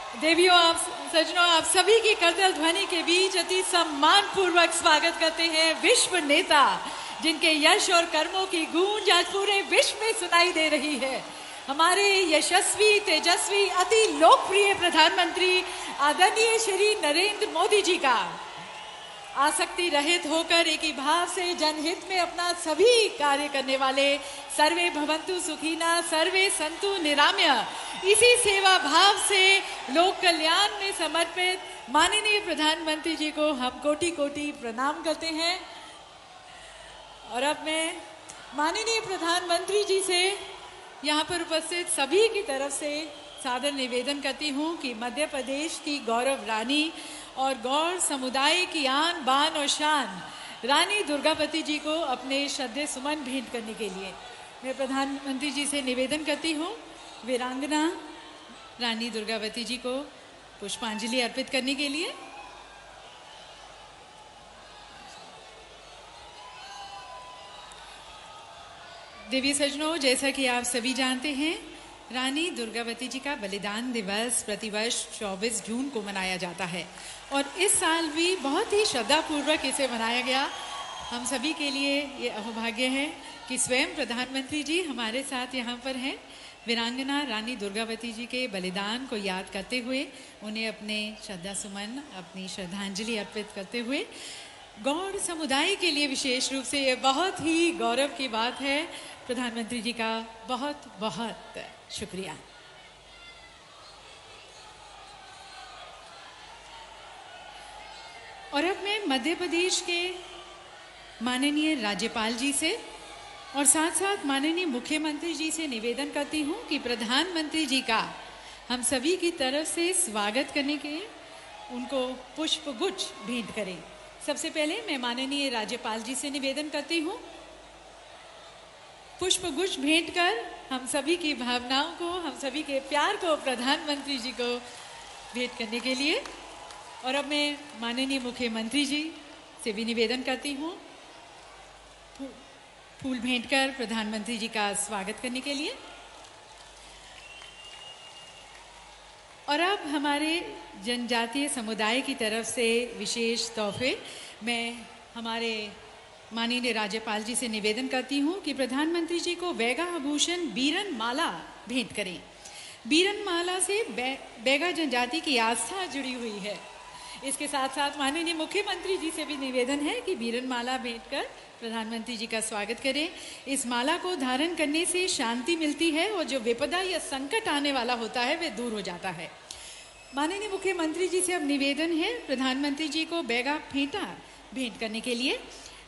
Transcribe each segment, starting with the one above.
देवियों, आप सज्जनों, आप सभी की करतल ध्वनि के बीच अति सम्मान पूर्वक स्वागत करते हैं विश्व नेता, जिनके यश और कर्मों की गूंज आज पूरे विश्व में सुनाई दे रही है। हमारे यशस्वी, तेजस्वी, अति लोकप्रिय प्रधानमंत्री आदरणीय श्री नरेंद्र मोदी जी का आसक्ति रहित होकर एक ही भाव से जनहित में अपना सभी कार्य करने वाले सर्वे भवन्तु सुखिना सर्वे संतु निरामय, इसी सेवा भाव से लोक कल्याण में समर्पित माननीय प्रधानमंत्री जी को हम कोटि कोटि प्रणाम करते हैं। और अब मैं माननीय प्रधानमंत्री जी से यहाँ पर उपस्थित सभी की तरफ से सादर निवेदन करती हूँ कि मध्य प्रदेश की गौरव रानी और गौर समुदाय की आन बान और शान रानी दुर्गावती जी को अपने श्रद्धेय सुमन भेंट करने के लिए मैं प्रधानमंत्री जी से निवेदन करती हूँ वीरांगना रानी दुर्गावती जी को पुष्पांजलि अर्पित करने के लिए। देवी सज्जनों, जैसा कि आप सभी जानते हैं, रानी दुर्गावती जी का बलिदान दिवस प्रतिवर्ष 24 जून को मनाया जाता है और इस साल भी बहुत ही श्रद्धापूर्वक इसे मनाया गया। हम सभी के लिए ये अहोभाग्य है कि स्वयं प्रधानमंत्री जी हमारे साथ यहाँ पर हैं। वीरांगना रानी दुर्गावती जी के बलिदान को याद करते हुए उन्हें अपने श्रद्धा सुमन, अपनी श्रद्धांजलि अर्पित करते हुए गौड़ समुदाय के लिए विशेष रूप से ये बहुत ही गौरव की बात है। प्रधानमंत्री जी का बहुत बहुत शुक्रिया। और अब मैं मध्य प्रदेश के माननीय राज्यपाल जी से और साथ साथ माननीय मुख्यमंत्री जी से निवेदन करती हूँ कि प्रधानमंत्री जी का हम सभी की तरफ से स्वागत करने के उनको पुष्पगुच्छ भेंट करें। सबसे पहले मैं माननीय राज्यपाल जी से निवेदन करती हूँ पुष्पगुच्छ भेंट कर हम सभी की भावनाओं को, हम सभी के प्यार को प्रधानमंत्री जी को भेंट करने के लिए। और अब मैं माननीय मुख्यमंत्री जी से भी निवेदन करती हूँ फूल भेंट कर प्रधानमंत्री जी का स्वागत करने के लिए। और अब हमारे जनजातीय समुदाय की तरफ से विशेष तोहफे मैं हमारे माननीय राज्यपाल जी से निवेदन करती हूँ कि प्रधानमंत्री जी को बैगा आभूषण बीरन माला भेंट करें। बीरन माला से बैगा जनजाति की आस्था जुड़ी हुई है। इसके साथ साथ माननीय मुख्यमंत्री जी से भी निवेदन है कि बीरन माला भेंट कर प्रधानमंत्री जी का स्वागत करें। इस माला को धारण करने से शांति मिलती है और जो विपदा या संकट आने वाला होता है वह दूर हो जाता है। माननीय मुख्यमंत्री जी से अब निवेदन है प्रधानमंत्री जी को बैगा फेंटा भेंट करने के लिए।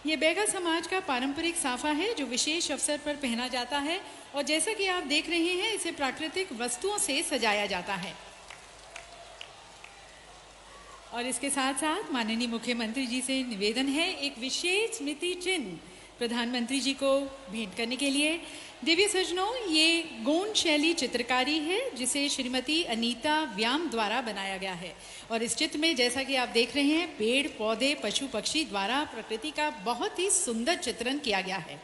ये बैगा समाज का पारंपरिक साफा है जो विशेष अवसर पर पहना जाता है और जैसा कि आप देख रहे हैं इसे प्राकृतिक वस्तुओं से सजाया जाता है। और इसके साथ साथ माननीय मुख्यमंत्री जी से निवेदन है एक विशेष स्मृति चिन्ह प्रधानमंत्री जी को भेंट करने के लिए। दिव्य सज्जनों, ये गोंड शैली चित्रकारी है जिसे श्रीमती अनीता व्याम द्वारा बनाया गया है और इस चित्र में जैसा कि आप देख रहे हैं पेड़ पौधे पशु पक्षी द्वारा प्रकृति का बहुत ही सुंदर चित्रण किया गया है।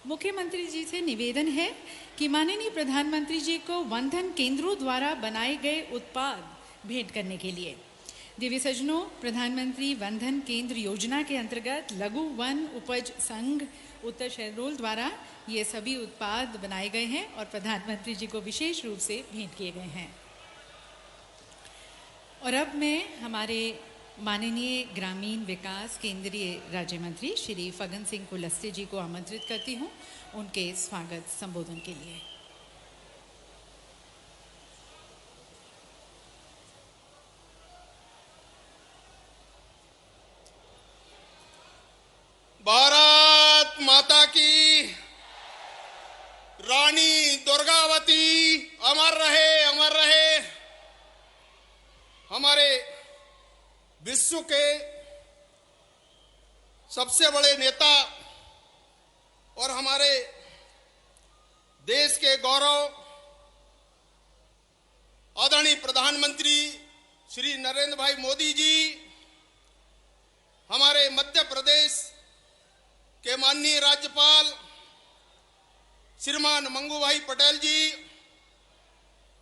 मुख्यमंत्री जी से निवेदन है कि माननीय प्रधानमंत्री जी को वंधन केंद्रों द्वारा बनाए गए उत्पाद भेंट करने के लिए। दिव्य सज्जनों, प्रधानमंत्री वंधन केंद्र योजना के अंतर्गत लघु वन उपज संघ उत्तर शहडोल द्वारा ये सभी उत्पाद बनाए गए हैं और प्रधानमंत्री जी को विशेष रूप से भेंट किए गए हैं। और अब मैं हमारे माननीय ग्रामीण विकास केंद्रीय राज्य मंत्री श्री फग्गन सिंह कुलस्ते जी को आमंत्रित करती हूँ उनके स्वागत संबोधन के लिए। भारत माता की, रानी दुर्गावती अमर रहे, अमर रहे। हमारे विश्व के सबसे बड़े नेता और हमारे देश के गौरव आदरणीय प्रधानमंत्री श्री नरेंद्र भाई मोदी जी, हमारे मध्य प्रदेश के माननीय राज्यपाल श्रीमान मंगू भाई पटेल जी,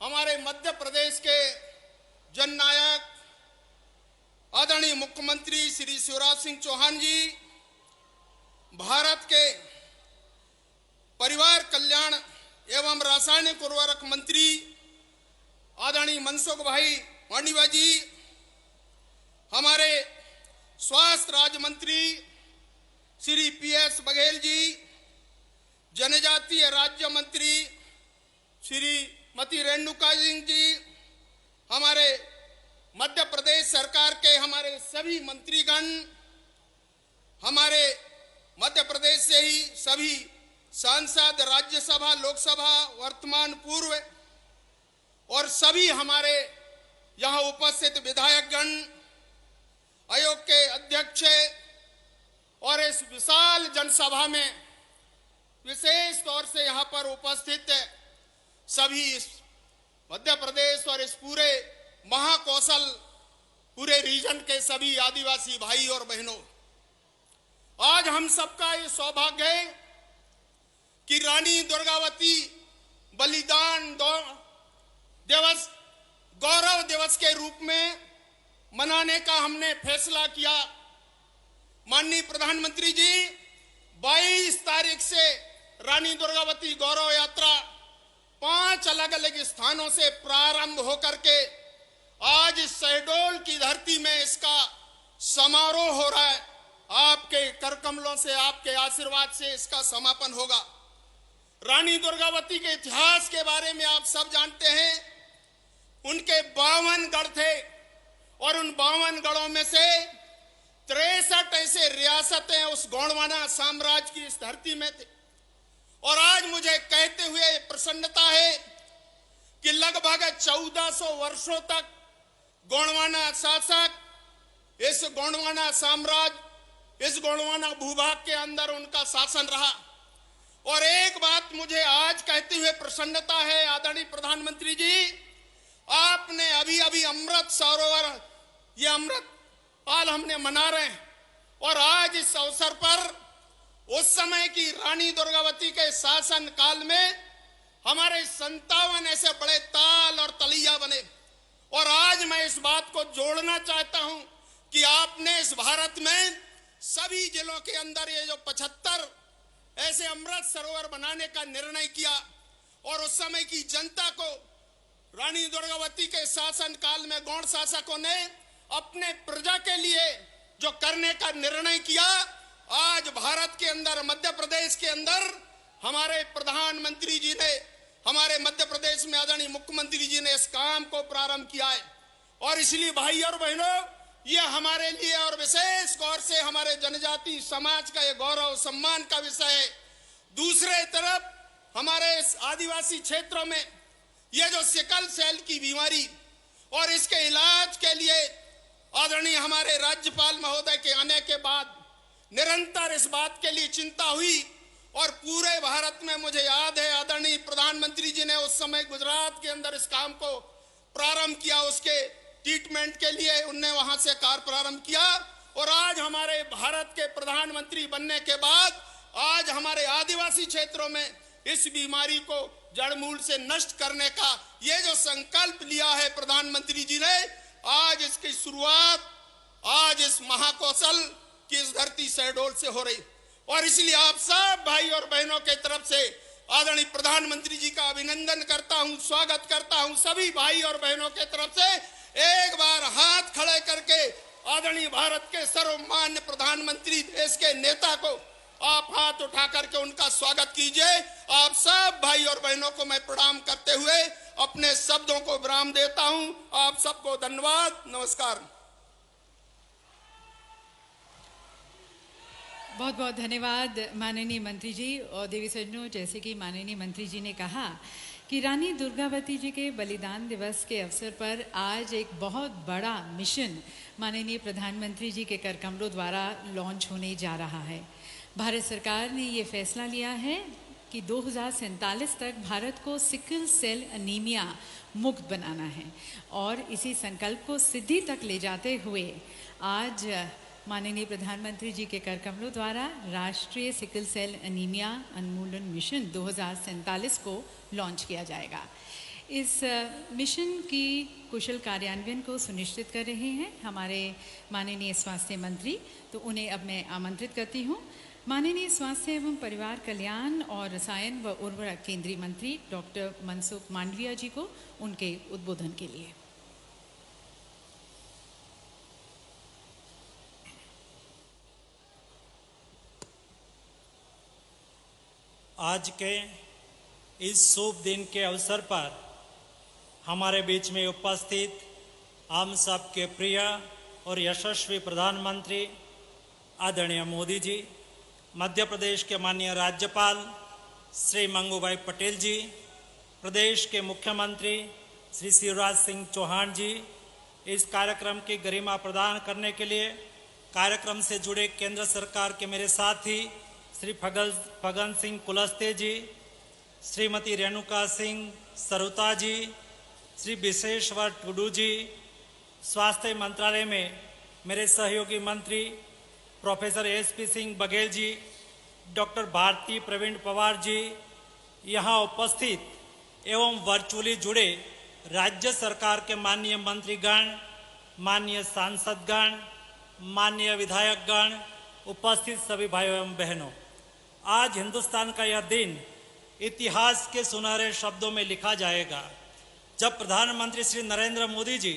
हमारे मध्य प्रदेश के मुख्यमंत्री श्री शिवराज सिंह चौहान जी, भारत के परिवार कल्याण एवं रासायनिक उर्वरक मंत्री आदरणीय मनसुख भाई मांडविया जी, हमारे स्वास्थ्य राज्य मंत्री श्री PS बघेल जी, जनजातीय राज्य मंत्री श्रीमती रेणुका सिंह जी, हमारे मध्य प्रदेश सरकार के हमारे सभी मंत्रीगण, हमारे मध्य प्रदेश से ही सभी सांसद, राज्यसभा, लोकसभा, वर्तमान, पूर्व और सभी हमारे यहाँ उपस्थित विधायकगण, आयोग के अध्यक्ष और इस विशाल जनसभा में विशेष तौर से यहाँ पर उपस्थित सभी इस मध्य प्रदेश और इस पूरे महाकौशल पूरे रीजन के सभी आदिवासी भाई और बहनों, आज हम सबका ये सौभाग्य है कि रानी दुर्गावती बलिदान दिवस गौरव दिवस के रूप में मनाने का हमने फैसला किया। माननीय प्रधानमंत्री जी, 22 तारीख से रानी दुर्गावती गौरव यात्रा 5 अलग अलग स्थानों से प्रारंभ होकर के आज शहडोल की धरती में इसका समारोह हो रहा है। आपके करकमलों से, आपके आशीर्वाद से इसका समापन होगा। रानी दुर्गावती के इतिहास के बारे में आप सब जानते हैं। उनके 52 गढ़ थे और उन 52 गढ़ों में से 63 ऐसे रियासतें उस गोंडवाना साम्राज्य की इस धरती में थे। और आज मुझे कहते हुए प्रसन्नता है कि लगभग 1400 वर्षों तक गोंडवाना शासक, इस गोंडवाना साम्राज्य, इस गोंडवाना भूभाग के अंदर उनका शासन रहा। और एक बात मुझे आज कहते हुए प्रसन्नता है, आदरणीय प्रधानमंत्री जी, आपने अभी अभी अमृत सरोवर, ये अमृत काल हमने मना रहे हैं और आज इस अवसर पर उस समय की रानी दुर्गावती के शासन काल में हमारे 57 ऐसे बड़े ताल और तलिया बने। और आज मैं इस बात को जोड़ना चाहता हूं कि आपने इस भारत में सभी जिलों के अंदर ये जो 75 ऐसे अमृत सरोवर बनाने का निर्णय किया और उस समय की जनता को रानी दुर्गावती के शासन काल में गौड़ शासकों ने अपने प्रजा के लिए जो करने का निर्णय किया, आज भारत के अंदर, मध्य प्रदेश के अंदर हमारे प्रधानमंत्री जी ने, हमारे मध्य प्रदेश में आदरणीय मुख्यमंत्री जी ने इस काम को प्रारंभ किया है। और इसलिए भाई और बहनों, ये हमारे लिए और विशेष तौर से हमारे जनजाति समाज का ये गौरव सम्मान का विषय है। दूसरे तरफ हमारे इस आदिवासी क्षेत्रों में ये जो सिकल सेल की बीमारी और इसके इलाज के लिए आदरणीय हमारे राज्यपाल महोदय के आने के बाद निरंतर इस बात के लिए चिंता हुई और पूरे भारत में मुझे याद है आदरणीय प्रधानमंत्री जी ने उस समय गुजरात के अंदर इस काम को प्रारंभ किया, उसके ट्रीटमेंट के लिए उनने वहां से कार्य प्रारंभ किया। और आज हमारे भारत के प्रधानमंत्री बनने के बाद आज हमारे आदिवासी क्षेत्रों में इस बीमारी को जड़मूल से नष्ट करने का ये जो संकल्प लिया है प्रधानमंत्री जी ने, आज इसकी शुरुआत आज इस महाकौशल की इस धरती शहडोल से हो रही। और इसलिए आप सब भाई और बहनों के तरफ से आदरणीय प्रधानमंत्री जी का अभिनंदन करता हूं, स्वागत करता हूं। सभी भाई और बहनों के तरफ से एक बार हाथ खड़े करके आदरणीय भारत के सर्वमान्य प्रधानमंत्री, देश के नेता को आप हाथ उठा करके उनका स्वागत कीजिए। आप सब भाई और बहनों को मैं प्रणाम करते हुए अपने शब्दों को विराम देता हूं। आप सबको धन्यवाद, नमस्कार। बहुत बहुत धन्यवाद माननीय मंत्री जी। और देवी सज्जनों, जैसे कि माननीय मंत्री जी ने कहा कि रानी दुर्गावती जी के बलिदान दिवस के अवसर पर आज एक बहुत बड़ा मिशन माननीय प्रधानमंत्री जी के करकमलों द्वारा लॉन्च होने जा रहा है। भारत सरकार ने ये फैसला लिया है कि 2047 तक भारत को सिकल सेल अनीमिया मुक्त बनाना है और इसी संकल्प को सिद्धि तक ले जाते हुए आज माननीय प्रधानमंत्री जी के करकमलों द्वारा राष्ट्रीय सिकल सेल अनीमिया उन्मूलन मिशन 2047 को लॉन्च किया जाएगा। इस मिशन की कुशल कार्यान्वयन को सुनिश्चित कर रहे हैं हमारे माननीय स्वास्थ्य मंत्री। तो उन्हें अब मैं आमंत्रित करती हूँ माननीय स्वास्थ्य एवं परिवार कल्याण और रसायन व उर्वरक केंद्रीय मंत्री डॉक्टर मनसुख मांडविया जी को उनके उद्बोधन के लिए। आज के इस शुभ दिन के अवसर पर हमारे बीच में उपस्थित हम सबके प्रिय और यशस्वी प्रधानमंत्री आदरणीय मोदी जी, मध्य प्रदेश के माननीय राज्यपाल श्री मंगूभाई पटेल जी, प्रदेश के मुख्यमंत्री श्री शिवराज सिंह चौहान जी, इस कार्यक्रम की गरिमा प्रदान करने के लिए कार्यक्रम से जुड़े केंद्र सरकार के मेरे साथी श्री फगन सिंह कुलस्ते जी, श्रीमती रेणुका सिंह सरुता जी, श्री विशेश्वर टुडू जी, स्वास्थ्य मंत्रालय में मेरे सहयोगी मंत्री professor SP Singh Baghel ji, doctor Bharti Pravin Pawar ji, यहाँ उपस्थित एवं वर्चुअली जुड़े राज्य सरकार के माननीय मंत्रीगण, माननीय सांसदगण, माननीय विधायकगण, उपस्थित सभी भाइयों एवं बहनों, आज हिंदुस्तान का यह दिन इतिहास के सुनहरे शब्दों में लिखा जाएगा जब प्रधानमंत्री Shri Narendra Modi ji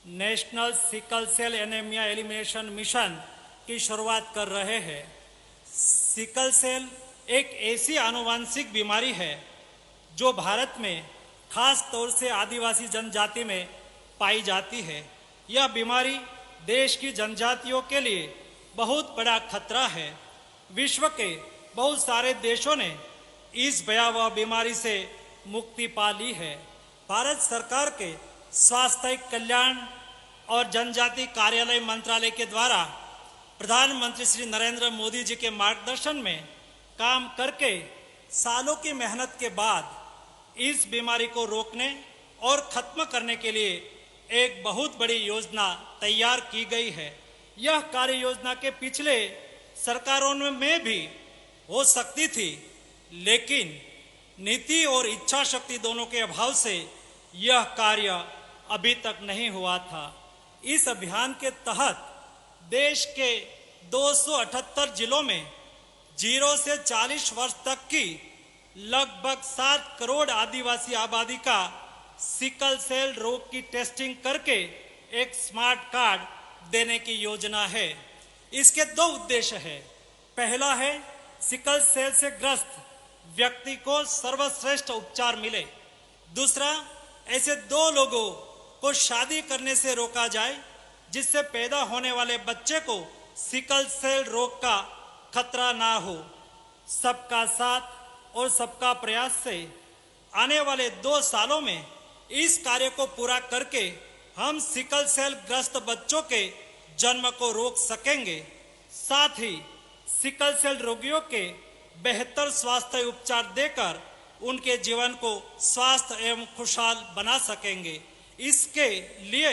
national sickle cell anaemia elimination mission की शुरुआत कर रहे हैं। सिकल सेल एक ऐसी आनुवंशिक बीमारी है जो भारत में खास तौर से आदिवासी जनजाति में पाई जाती है। यह बीमारी देश की जनजातियों के लिए बहुत बड़ा खतरा है। विश्व के बहुत सारे देशों ने इस भयावह बीमारी से मुक्ति पा ली है। भारत सरकार के स्वास्थ्य कल्याण और जनजाति कार्यालय मंत्रालय के द्वारा प्रधानमंत्री श्री नरेंद्र मोदी जी के मार्गदर्शन में काम करके सालों की मेहनत के बाद इस बीमारी को रोकने और खत्म करने के लिए एक बहुत बड़ी योजना तैयार की गई है। यह कार्य योजना के पिछले सरकारों में भी हो सकती थी, लेकिन नीति और इच्छा शक्ति दोनों के अभाव से यह कार्य अभी तक नहीं हुआ था। इस अभियान के तहत देश के 278 जिलों में 0 से 40 वर्ष तक की लगभग 7 करोड़ आदिवासी आबादी का सिकल सेल रोग की टेस्टिंग करके एक स्मार्ट कार्ड देने की योजना है। इसके 2 उद्देश्य हैं। पहला है सिकल सेल से ग्रस्त व्यक्ति को सर्वश्रेष्ठ उपचार मिले। दूसरा, ऐसे 2 लोगों को शादी करने से रोका जाए जिससे पैदा होने वाले बच्चे को सिकल सेल रोग का खतरा ना हो। सबका साथ और सबका प्रयास से आने वाले 2 सालों में इस कार्य को पूरा करके हम सिकल सेल ग्रस्त बच्चों के जन्म को रोक सकेंगे। साथ ही सिकल सेल रोगियों के बेहतर स्वास्थ्य उपचार देकर उनके जीवन को स्वस्थ एवं खुशहाल बना सकेंगे। इसके लिए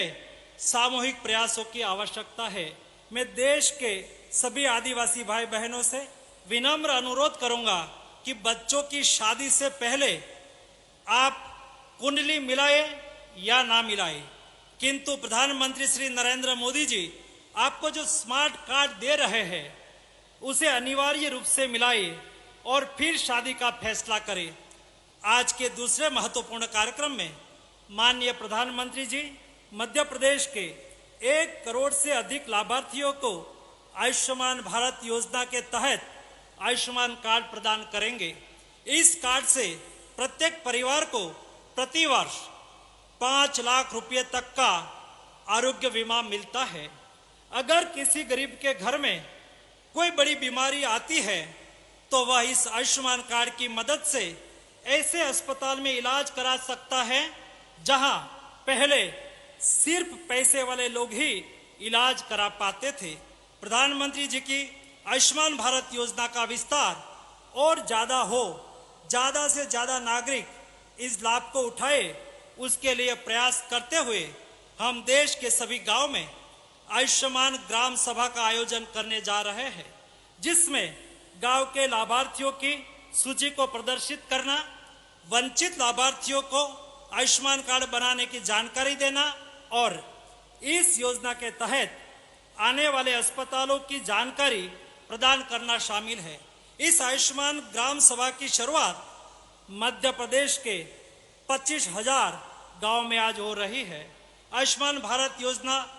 सामूहिक प्रयासों की आवश्यकता है। मैं देश के सभी आदिवासी भाई बहनों से विनम्र अनुरोध करूंगा कि बच्चों की शादी से पहले आप कुंडली मिलाए या ना मिलाए, किंतु प्रधानमंत्री श्री नरेंद्र मोदी जी आपको जो स्मार्ट कार्ड दे रहे हैं उसे अनिवार्य रूप से मिलाए और फिर शादी का फैसला करें। आज के दूसरे महत्वपूर्ण कार्यक्रम में माननीय प्रधानमंत्री जी मध्य प्रदेश के 1 करोड़ से अधिक लाभार्थियों को आयुष्मान भारत योजना के तहत आयुष्मान कार्ड प्रदान करेंगे। इस कार्ड से प्रत्येक परिवार को प्रतिवर्ष 5 लाख रुपए तक का आरोग्य बीमा मिलता है। अगर किसी गरीब के घर में कोई बड़ी बीमारी आती है तो वह इस आयुष्मान कार्ड की मदद से ऐसे अस्पताल में इलाज करा सकता है जहां पहले सिर्फ पैसे वाले लोग ही इलाज करा पाते थे। प्रधानमंत्री जी की आयुष्मान भारत योजना का विस्तार और ज्यादा हो, ज्यादा से ज्यादा नागरिक इस लाभ को उठाए, उसके लिए प्रयास करते हुए हम देश के सभी गांव में आयुष्मान ग्राम सभा का आयोजन करने जा रहे हैं, जिसमें गांव के लाभार्थियों की सूची को प्रदर्शित करना, वंचित लाभार्थियों को आयुष्मान कार्ड बनाने की जानकारी देना और इस योजना के तहत आने वाले अस्पतालों की जानकारी प्रदान करना शामिल है। इस आयुष्मान ग्राम सभा की शुरुआत मध्य प्रदेश के 25,000 गांव में आज हो रही है। आयुष्मान भारत योजना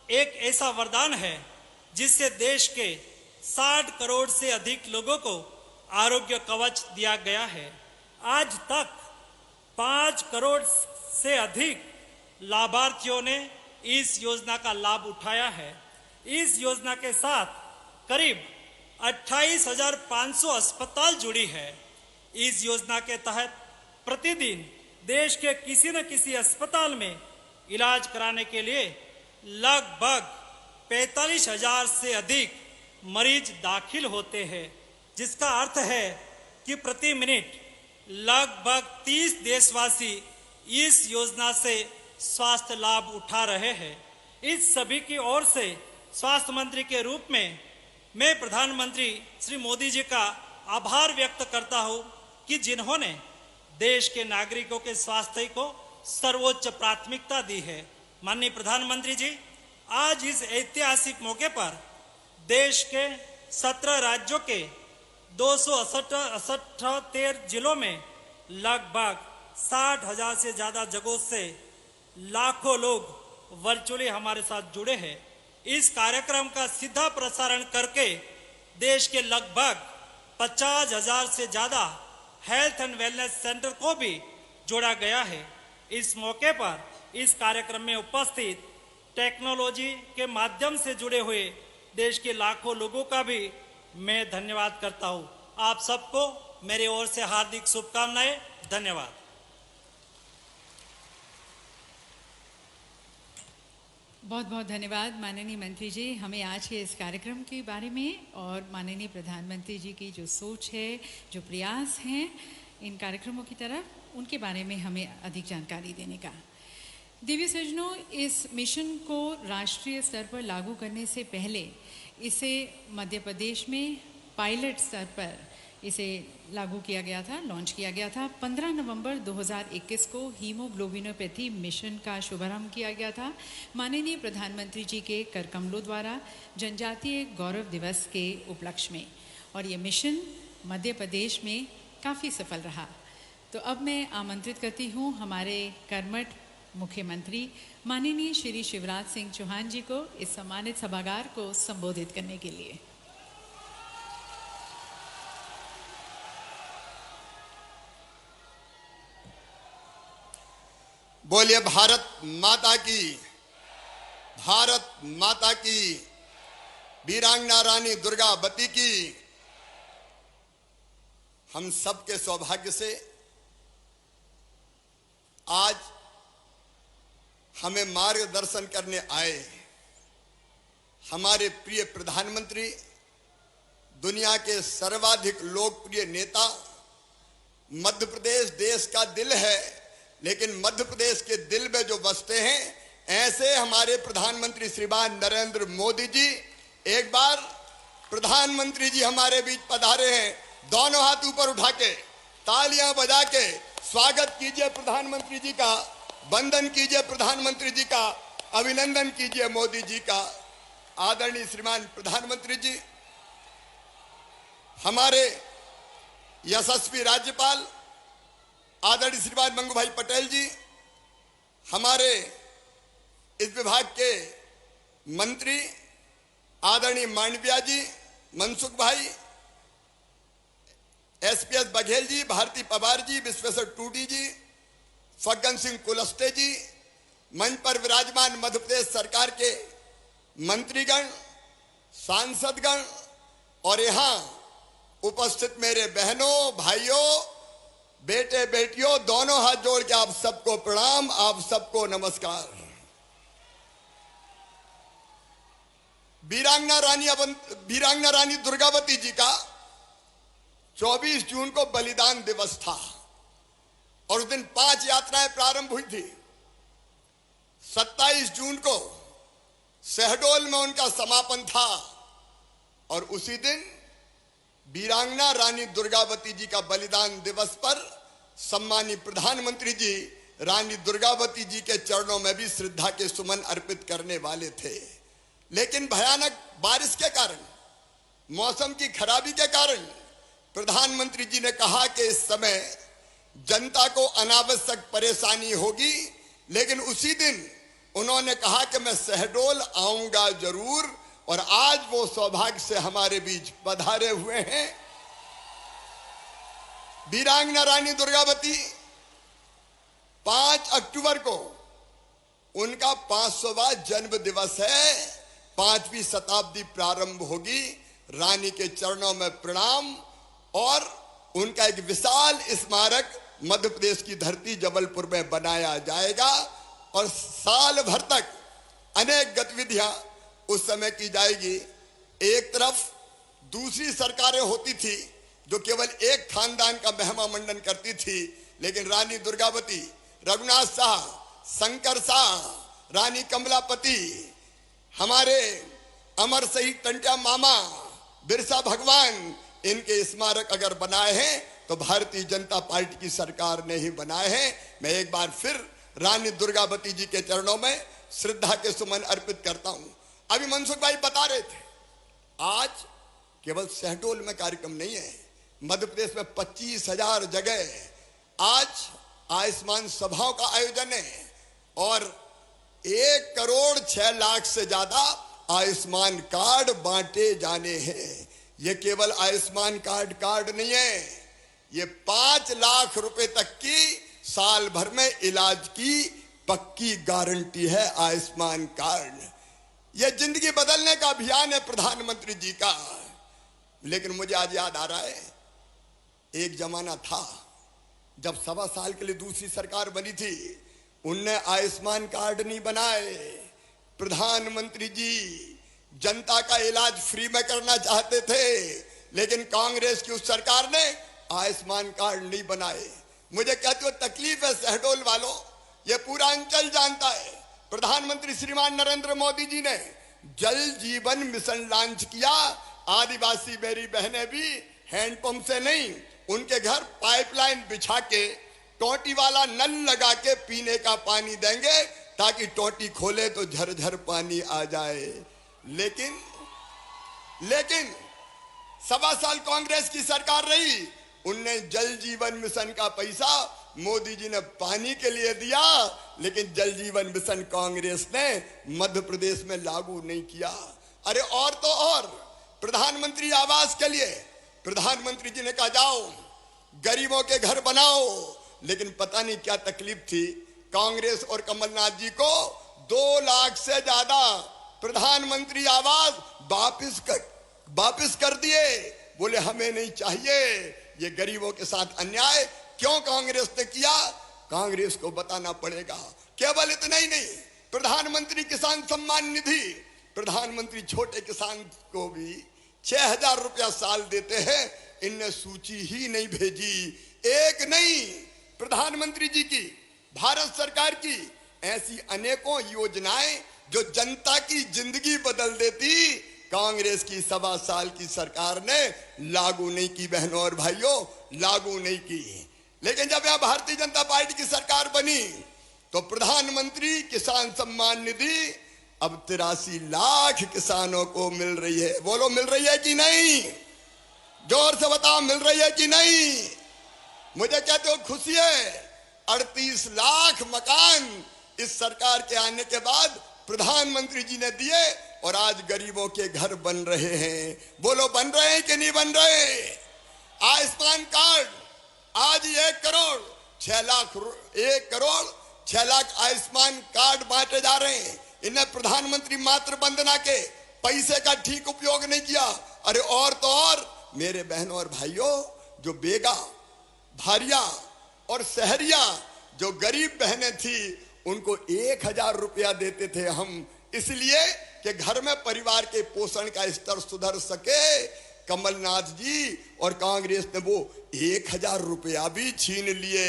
एक ऐसा वरदान है जिससे देश के 60 करोड़ से अधिक लोगों को आरोग्य कवच दिया गया है। आज तक 5 करोड़ से अधिक लाभार्थियों ने इस योजना का लाभ उठाया है। इस योजना के साथ करीब 28,500 अस्पताल जुड़ी है। इस योजना के तहत प्रतिदिन देश के किसी न किसी अस्पताल में इलाज कराने के लिए लगभग 45,000 से अधिक मरीज दाखिल होते हैं, जिसका अर्थ है कि प्रति मिनट लगभग 30 देशवासी इस योजना से स्वास्थ्य लाभ उठा रहे हैं। इस सभी की ओर से स्वास्थ्य मंत्री के रूप में मैं प्रधानमंत्री श्री मोदी जी का आभार व्यक्त करता हूं कि जिन्होंने देश के नागरिकों के स्वास्थ्य को सर्वोच्च प्राथमिकता दी है। माननीय प्रधानमंत्री जी, आज इस ऐतिहासिक मौके पर देश के 17 राज्यों के 278 जिलों में लगभग 60,000 से ज्यादा जगहों से लाखों लोग वर्चुअली हमारे साथ जुड़े हैं। इस कार्यक्रम का सीधा प्रसारण करके देश के लगभग 50,000 से ज्यादा हेल्थ एंड वेलनेस सेंटर को भी जोड़ा गया है। इस मौके पर इस कार्यक्रम में उपस्थित टेक्नोलॉजी के माध्यम से जुड़े हुए देश के लाखों लोगों का भी मैं धन्यवाद करता हूं। आप सबको मेरी ओर से हार्दिक शुभकामनाएं। धन्यवाद। बहुत बहुत धन्यवाद माननीय मंत्री जी, हमें आज के इस कार्यक्रम के बारे में और माननीय प्रधानमंत्री जी की जो सोच है, जो प्रयास हैं इन कार्यक्रमों की तरफ, उनके बारे में हमें अधिक जानकारी देने का। दिव्य सज्जनों, इस मिशन को राष्ट्रीय स्तर पर लागू करने से पहले इसे मध्य प्रदेश में पायलट स्तर पर इसे लागू किया गया था, लॉन्च किया गया था। 15 नवंबर 2021 को हीमोग्लोबिनोपैथी मिशन का शुभारंभ किया गया था माननीय प्रधानमंत्री जी के कर कमलों द्वारा जनजातीय गौरव दिवस के उपलक्ष्य में, और ये मिशन मध्य प्रदेश में काफ़ी सफल रहा। तो अब मैं आमंत्रित करती हूँ हमारे कर्मठ मुख्यमंत्री माननीय श्री शिवराज सिंह चौहान जी को इस सम्मानित सभागार को संबोधित करने के लिए। बोलिए भारत माता की, भारत माता की, वीरांगना रानी दुर्गावती की। हम सबके सौभाग्य से आज हमें मार्गदर्शन करने आए हमारे प्रिय प्रधानमंत्री, दुनिया के सर्वाधिक लोकप्रिय नेता। मध्य प्रदेश देश का दिल है, लेकिन मध्य प्रदेश के दिल में जो बसते हैं, ऐसे हमारे प्रधानमंत्री श्रीमान नरेंद्र मोदी जी। एक बार प्रधानमंत्री जी हमारे बीच पधारे हैं, दोनों हाथ ऊपर उठा के तालियां बजा के स्वागत कीजिए प्रधानमंत्री जी का, वंदन कीजिए प्रधानमंत्री जी का, अभिनंदन कीजिए मोदी जी का। आदरणीय श्रीमान प्रधानमंत्री जी, हमारे यशस्वी राज्यपाल आदरणीय श्रीमान मंगू भाई पटेल जी, हमारे इस विभाग के मंत्री आदरणीय मांडविया जी, मनसुख भाई, एसपीएस बघेल जी, भारती पवार जी, विश्वेश्वर टूडी जी, फग्गन सिंह कुलस्ते जी, मंच पर विराजमान मध्य प्रदेश सरकार के मंत्रीगण, सांसदगण और यहां उपस्थित मेरे बहनों, भाइयों, बेटे बेटियों, दोनों हाथ जोड़ के आप सबको प्रणाम, आप सबको नमस्कार। वीरांगना रानी दुर्गावती जी का 24 जून को बलिदान दिवस था और उस दिन 5 यात्राएं प्रारंभ हुई थी। 27 जून को शहडोल में उनका समापन था और उसी दिन वीरांगना रानी दुर्गावती जी का बलिदान दिवस पर सम्मानित प्रधानमंत्री जी रानी दुर्गावती जी के चरणों में भी श्रद्धा के सुमन अर्पित करने वाले थे, लेकिन भयानक बारिश के कारण, मौसम की खराबी के कारण प्रधानमंत्री जी ने कहा कि इस समय जनता को अनावश्यक परेशानी होगी, लेकिन उसी दिन उन्होंने कहा कि मैं शहडोल आऊंगा जरूर, और आज वो सौभाग्य से हमारे बीच पधारे हुए हैं। वीरांगना रानी दुर्गावती 5 अक्टूबर को उनका 500वां जन्म दिवस है। 5वीं शताब्दी प्रारंभ होगी। रानी के चरणों में प्रणाम, और उनका एक विशाल स्मारक मध्य प्रदेश की धरती जबलपुर में बनाया जाएगा, और साल भर तक अनेक गतिविधियां उस समय की जाएगी। एक तरफ दूसरी सरकारें होती थी जो केवल एक खानदान का महिमा मंडन करती थी, लेकिन रानी दुर्गावती, रघुनाथ शाह, शंकर शाह, रानी कमलापति, हमारे अमर शहीद टंट्या मामा, बिरसा भगवान, इनके स्मारक अगर बनाए हैं तो भारतीय जनता पार्टी की सरकार ने ही बनाए हैं। मैं एक बार फिर रानी दुर्गावती जी के चरणों में श्रद्धा के सुमन अर्पित करता हूं। अभी मनसुख भाई बता रहे थे, आज केवल शहडोल में कार्यक्रम नहीं है, मध्य प्रदेश में 25,000 जगह आज आयुष्मान सभाओं का आयोजन है, और 1 करोड़ 6 लाख से ज्यादा आयुष्मान कार्ड बांटे जाने हैं। ये केवल आयुष्मान कार्ड नहीं है, ये 5 लाख रुपए तक की साल भर में इलाज की पक्की गारंटी है आयुष्मान कार्ड। यह जिंदगी बदलने का अभियान है प्रधानमंत्री जी का। लेकिन मुझे आज याद आ रहा है, एक जमाना था जब 1.25 साल के लिए दूसरी सरकार बनी थी, उनने आयुष्मान कार्ड नहीं बनाए। प्रधानमंत्री जी जनता का इलाज फ्री में करना चाहते थे, लेकिन कांग्रेस की उस सरकार ने आयुष्मान कार्ड नहीं बनाए। मुझे कहते हो तकलीफ है शहडोल वालों, ये पूरा अंचल जानता है। प्रधानमंत्री श्रीमान नरेंद्र मोदी जी ने जल जीवन मिशन लॉन्च किया। आदिवासी मेरी बहनें भी हैंडपंप से नहीं, उनके घर पाइपलाइन बिछा के टोटी वाला नल लगा के पीने का पानी देंगे, ताकि टोटी खोले तो झरझर पानी आ जाए। लेकिन 1.25 साल कांग्रेस की सरकार रही, उनने जल जीवन मिशन का पैसा मोदी जी ने पानी के लिए दिया, लेकिन जल जीवन मिशन कांग्रेस ने मध्य प्रदेश में लागू नहीं किया। अरे और तो और, प्रधानमंत्री आवास के लिए प्रधानमंत्री जी ने कहा जाओ गरीबों के घर बनाओ, लेकिन पता नहीं क्या तकलीफ थी, कांग्रेस और कमलनाथ जी को 2 लाख से ज्यादा प्रधानमंत्री आवास वापिस कर दिए। बोले हमें नहीं चाहिए, ये गरीबों के साथ अन्याय क्यों कांग्रेस ने किया, कांग्रेस को बताना पड़ेगा। केवल इतना ही नहीं, प्रधानमंत्री किसान सम्मान निधि, प्रधानमंत्री छोटे किसान को भी 6,000 रुपया साल देते हैं, इनने सूची ही नहीं भेजी। एक नहीं, प्रधानमंत्री जी की, भारत सरकार की ऐसी अनेकों योजनाएं जो जनता की जिंदगी बदल देती, कांग्रेस की 1.25 साल की सरकार ने लागू नहीं की। बहनों और भाइयों, लागू नहीं की। लेकिन जब यहां भारतीय जनता पार्टी की सरकार बनी तो प्रधानमंत्री किसान सम्मान निधि अब 83 लाख किसानों को मिल रही है। बोलो मिल रही है कि नहीं? जोर से बताओ मिल रही है कि नहीं? मुझे कहते हो खुशी है। 38 लाख मकान इस सरकार के आने के बाद प्रधानमंत्री जी ने दिए, और आज गरीबों के घर बन रहे हैं। बोलो बन रहे हैं कि नहीं बन रहे? आयुष्मान कार्ड आज 1 करोड़ 6 लाख आयुष्मान कार्ड बांटे जा रहे हैं। इन्हें प्रधानमंत्री मातृ वंदना के पैसे का ठीक उपयोग नहीं किया। अरे और तो और मेरे बहनों और भाइयों, जो बेगा, भारिया और शहरिया जो गरीब बहनें थी, उनको 1,000 रुपया देते थे हम, इसलिए कि घर में परिवार के पोषण का स्तर सुधर सके। कमलनाथ जी और कांग्रेस ने वो 1,000 रुपया भी छीन लिए।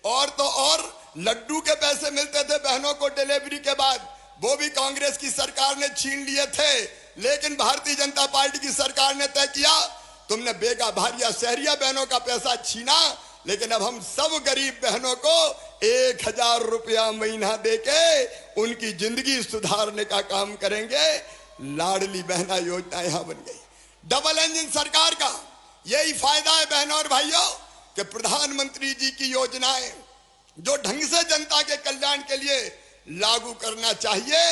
और तो और लड्डू के पैसे मिलते थे बहनों को डिलीवरी के बाद, वो भी कांग्रेस की सरकार ने छीन लिए थे। लेकिन भारतीय जनता पार्टी की सरकार ने तय किया, तुमने बेगा, भारिया, शहरिया बहनों का पैसा छीना, लेकिन अब हम सब गरीब बहनों को 1000 रुपया महीना देके उनकी जिंदगी सुधारने का काम करेंगे। लाडली बहना योजना यहां बन गई। डबल इंजन सरकार का यही फायदा है बहनों और भाइयों कि प्रधानमंत्री जी की योजनाएं जो ढंग से जनता के कल्याण के लिए लागू करना चाहिए,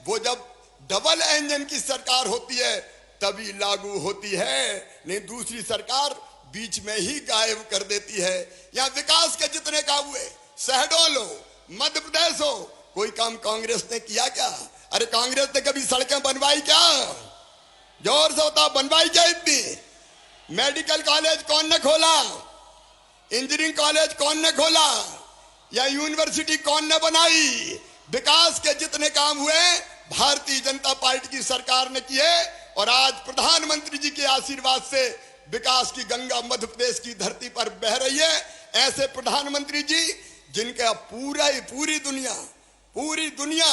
वो जब डबल इंजन की सरकार होती है तभी लागू होती है, नहीं दूसरी सरकार बीच में ही गायब कर देती है। यहां विकास के जितने काम हुए, शहडोल हो, मध्य प्रदेश हो, कोई काम कांग्रेस ने किया क्या? अरे कांग्रेस ने कभी सड़कें बनवाई क्या? जोर से बताओ, बनवाई क्या इतनी? मेडिकल कॉलेज कौन ने खोला? इंजीनियरिंग कॉलेज कौन ने खोला? या यूनिवर्सिटी कौन ने बनाई? विकास के जितने काम हुए भारतीय जनता पार्टी की सरकार ने किए। और आज प्रधानमंत्री जी के आशीर्वाद से विकास की गंगा मध्य प्रदेश की धरती पर बह रही है। ऐसे प्रधानमंत्री जी जिनका पूरी दुनिया